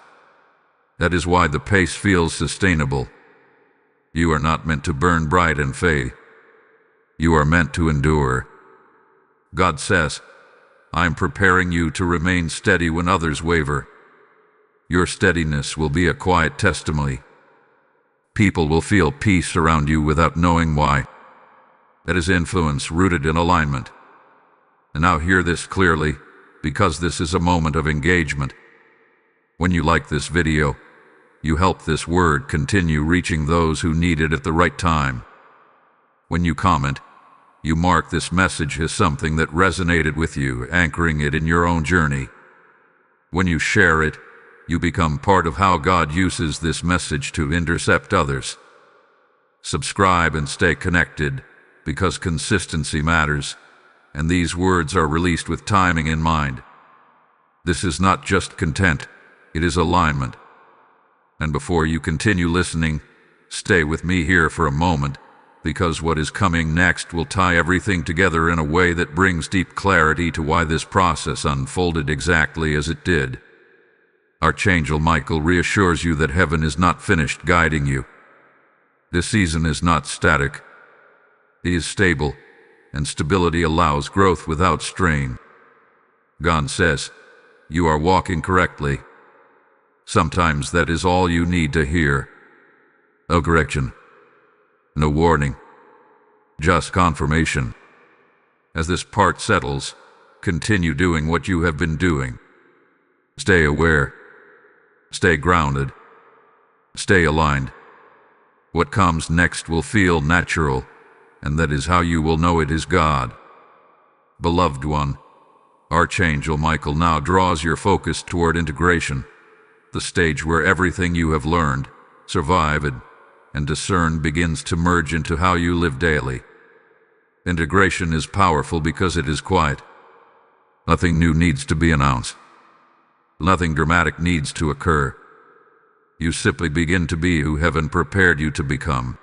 That is why the pace feels sustainable. You are not meant to burn bright and fade. You are meant to endure. God says, "I am preparing you to remain steady when others waver." Your steadiness will be a quiet testimony. People will feel peace around you without knowing why. That is influence rooted in alignment. And now hear this clearly, because this is a moment of engagement. When you like this video, you help this word continue reaching those who need it at the right time. When you comment, you mark this message as something that resonated with you, anchoring it in your own journey. When you share it, you become part of how God uses this message to intercept others. Subscribe and stay connected, because consistency matters, and these words are released with timing in mind. This is not just content, it is alignment. And before you continue listening, stay with me here for a moment, because what is coming next will tie everything together in a way that brings deep clarity to why this process unfolded exactly as it did. Archangel Michael reassures you that heaven is not finished guiding you. This season is not static. It is stable, and stability allows growth without strain. God says, "You are walking correctly." Sometimes that is all you need to hear. No correction. No warning. Just confirmation. As this part settles, continue doing what you have been doing. Stay aware. Stay grounded. Stay aligned. What comes next will feel natural, and that is how you will know it is God. Beloved one, Archangel Michael now draws your focus toward integration, the stage where everything you have learned, survived, and discerned begins to merge into how you live daily. Integration is powerful because it is quiet. Nothing new needs to be announced. Nothing dramatic needs to occur. You simply begin to be who heaven prepared you to become.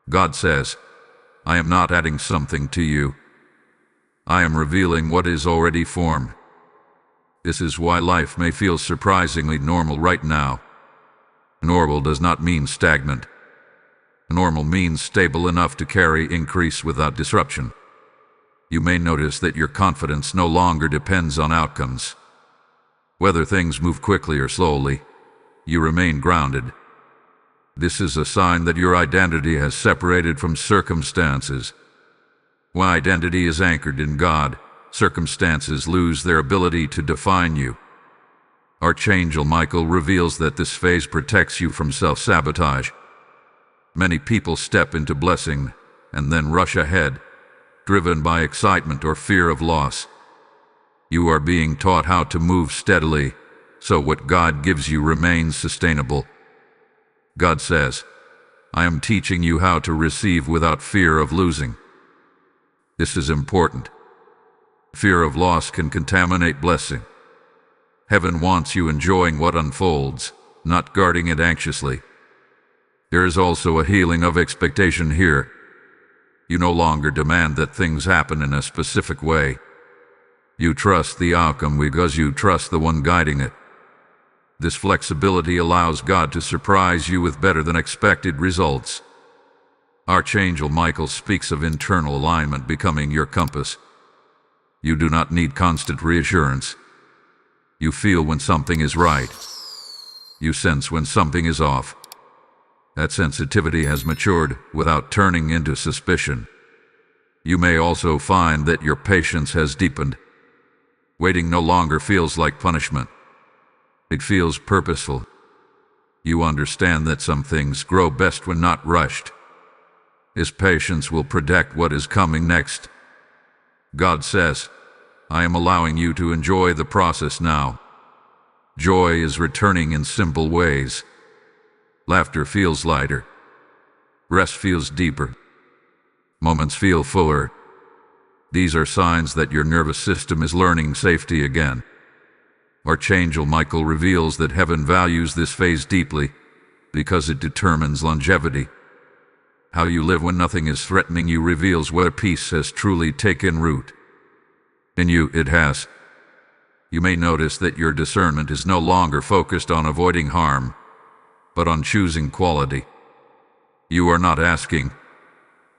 God says, "I am not adding something to you. I am revealing what is already formed." This is why life may feel surprisingly normal right now. Normal does not mean stagnant. Normal means stable enough to carry increase without disruption. You may notice that your confidence no longer depends on outcomes. Whether things move quickly or slowly, you remain grounded. This is a sign that your identity has separated from circumstances. When identity is anchored in God, circumstances lose their ability to define you. Archangel Michael reveals that this phase protects you from self-sabotage. Many people step into blessing and then rush ahead, driven by excitement or fear of loss. You are being taught how to move steadily, so what God gives you remains sustainable. God says, "I am teaching you how to receive without fear of losing." This is important. Fear of loss can contaminate blessing. Heaven wants you enjoying what unfolds, not guarding it anxiously. There is also a healing of expectation here. You no longer demand that things happen in a specific way. You trust the outcome because you trust the one guiding it. This flexibility allows God to surprise you with better than expected results. Archangel Michael speaks of internal alignment becoming your compass. You do not need constant reassurance. You feel when something is right. You sense when something is off. That sensitivity has matured without turning into suspicion. You may also find that your patience has deepened. Waiting no longer feels like punishment. It feels purposeful. You understand that some things grow best when not rushed. His patience will protect what is coming next. God says, I am allowing you to enjoy the process now. Joy is returning in simple ways. Laughter feels lighter. Rest feels deeper. Moments feel fuller. These are signs that your nervous system is learning safety again. Archangel Michael reveals that heaven values this phase deeply because it determines longevity. How you live when nothing is threatening you reveals whether peace has truly taken root. In you, it has. You may notice that your discernment is no longer focused on avoiding harm, but on choosing quality. You are not asking,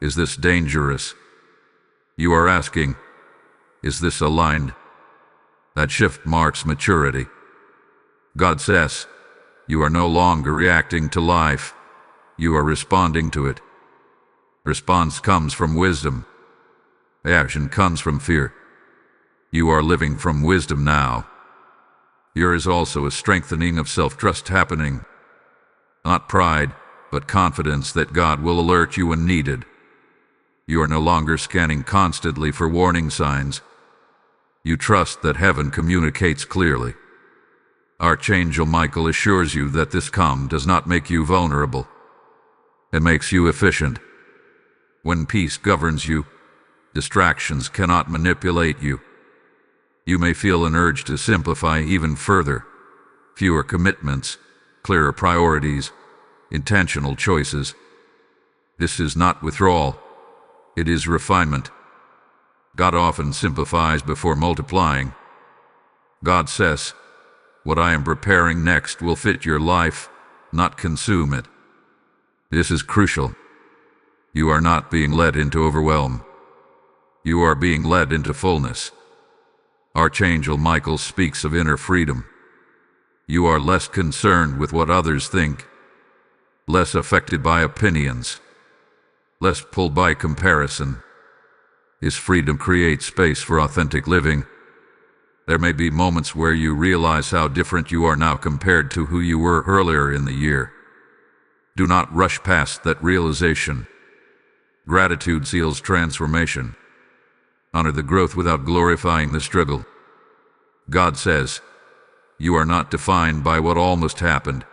is this dangerous? You are asking, is this aligned? That shift marks maturity. God says, you are no longer reacting to life. You are responding to it. Response comes from wisdom. Action comes from fear. You are living from wisdom now. There is also a strengthening of self-trust happening. Not pride, but confidence that God will alert you when needed. You are no longer scanning constantly for warning signs. You trust that heaven communicates clearly. Archangel Michael assures you that this calm does not make you vulnerable. It makes you efficient. When peace governs you, distractions cannot manipulate you. You may feel an urge to simplify even further. Fewer commitments, clearer priorities, intentional choices. This is not withdrawal. It is refinement. God often simplifies before multiplying. God says, what I am preparing next will fit your life, not consume it. This is crucial. You are not being led into overwhelm. You are being led into fullness. Archangel Michael speaks of inner freedom. You are less concerned with what others think, less affected by opinions, less pulled by comparison. His freedom creates space for authentic living. There may be moments where you realize how different you are now compared to who you were earlier in the year. Do not rush past that realization. Gratitude seals transformation. Honor the growth without glorifying the struggle. God says, you are not defined by what almost happened.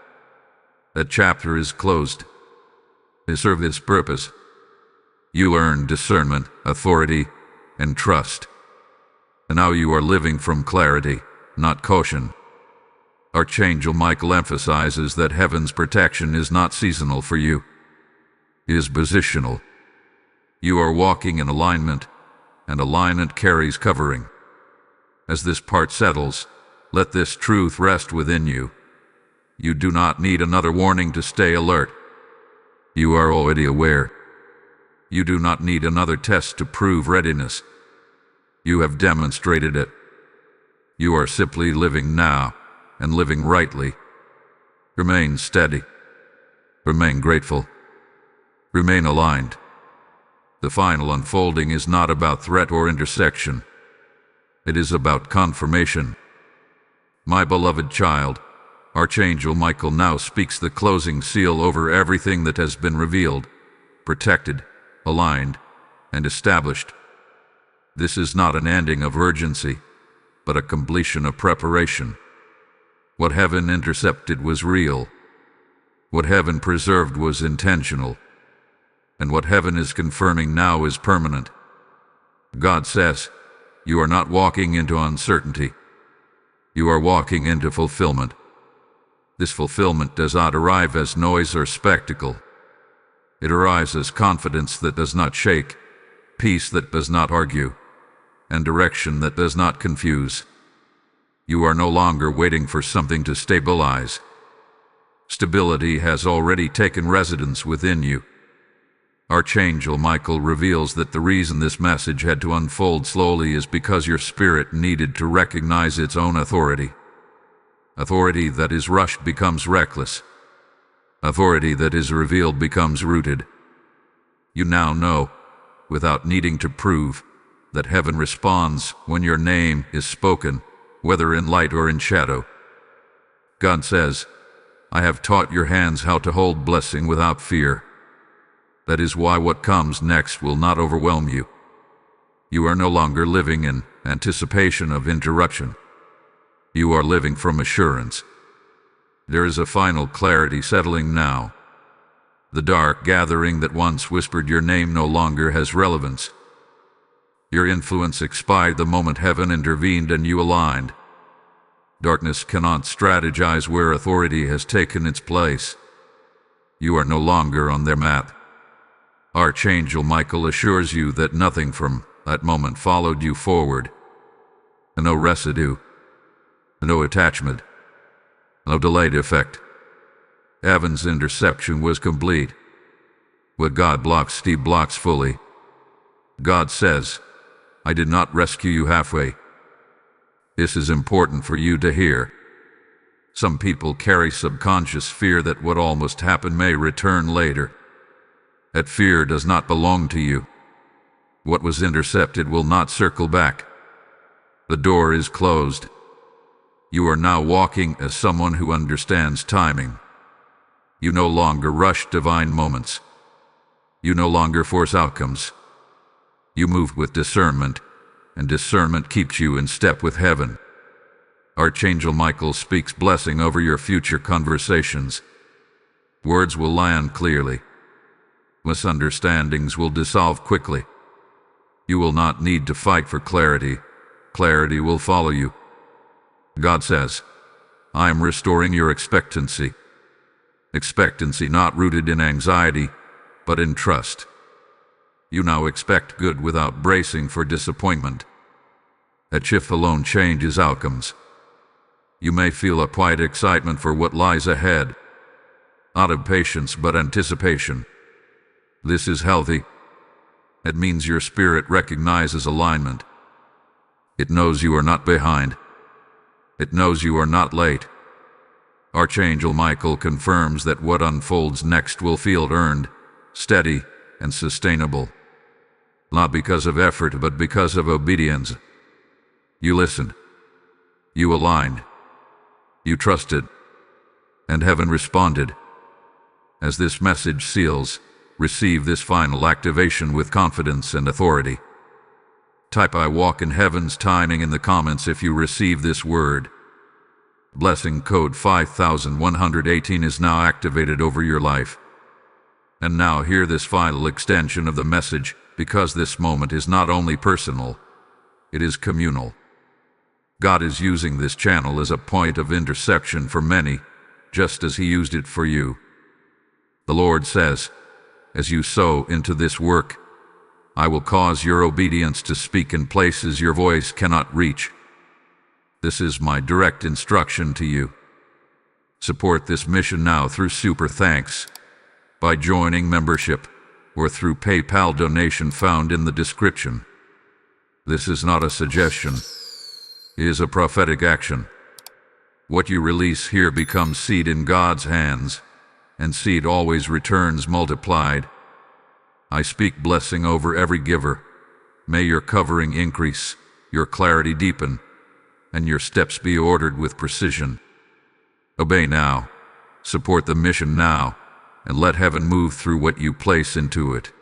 That chapter is closed. They serve this purpose. You earn discernment, authority, and trust. And now you are living from clarity, not caution. Archangel Michael emphasizes that heaven's protection is not seasonal for you. It is positional. You are walking in alignment, and alignment carries covering. As this part settles, let this truth rest within you. You do not need another warning to stay alert. You are already aware. You do not need another test to prove readiness. You have demonstrated it. You are simply living now, and living rightly. Remain steady. Remain grateful. Remain aligned. The final unfolding is not about threat or intersection. It is about confirmation. My beloved child, Archangel Michael now speaks the closing seal over everything that has been revealed, protected, aligned, and established. This is not an ending of urgency, but a completion of preparation. What heaven intercepted was real. What heaven preserved was intentional. And what heaven is confirming now is permanent. God says, you are not walking into uncertainty. You are walking into fulfillment. This fulfillment does not arrive as noise or spectacle. It arrives as confidence that does not shake, peace that does not argue, and direction that does not confuse. You are no longer waiting for something to stabilize. Stability has already taken residence within you. Archangel Michael reveals that the reason this message had to unfold slowly is because your spirit needed to recognize its own authority. Authority that is rushed becomes reckless. Authority that is revealed becomes rooted. You now know, without needing to prove, that heaven responds when your name is spoken, whether in light or in shadow. God says, I have taught your hands how to hold blessing without fear. That is why what comes next will not overwhelm you. You are no longer living in anticipation of interruption. You are living from assurance. There is a final clarity settling now. The dark gathering that once whispered your name no longer has relevance. Your influence expired the moment heaven intervened and you aligned. Darkness cannot strategize where authority has taken its place. You are no longer on their map. Archangel Michael assures you that nothing from that moment followed you forward. No residue, no attachment, no delayed effect. Heaven's interception was complete. What God blocks, he blocks fully. God says, I did not rescue you halfway. This is important for you to hear. Some people carry subconscious fear that what almost happened may return later. That fear does not belong to you. What was intercepted will not circle back. The door is closed. You are now walking as someone who understands timing. You no longer rush divine moments. You no longer force outcomes. You move with discernment, and discernment keeps you in step with heaven. Archangel Michael speaks blessing over your future conversations. Words will land clearly. Misunderstandings will dissolve quickly. You will not need to fight for clarity. Clarity will follow you. God says, I am restoring your expectancy. Expectancy not rooted in anxiety, but in trust. You now expect good without bracing for disappointment. That shift alone changes outcomes. You may feel a quiet excitement for what lies ahead. Not impatience, but anticipation. This is healthy. It means your spirit recognizes alignment. It knows you are not behind. It knows you are not late. Archangel Michael confirms that what unfolds next will feel earned, steady, and sustainable. Not because of effort, but because of obedience. You listened. You aligned. You trusted. And heaven responded. As this message seals, receive this final activation with confidence and authority. Type I walk in heaven's timing in the comments if you receive this word. Blessing code 5118 is now activated over your life. And now hear this final extension of the message, because this moment is not only personal, it is communal. God is using this channel as a point of interception for many, just as He used it for you. The Lord says, as you sow into this work, I will cause your obedience to speak in places your voice cannot reach. This is my direct instruction to you. Support this mission now through Super Thanks, by joining membership, or through PayPal donation found in the description. This is not a suggestion. It is a prophetic action. What you release here becomes seed in God's hands, and seed always returns multiplied. I speak blessing over every giver. May your covering increase, your clarity deepen, and your steps be ordered with precision. Obey now, support the mission now, and let heaven move through what you place into it.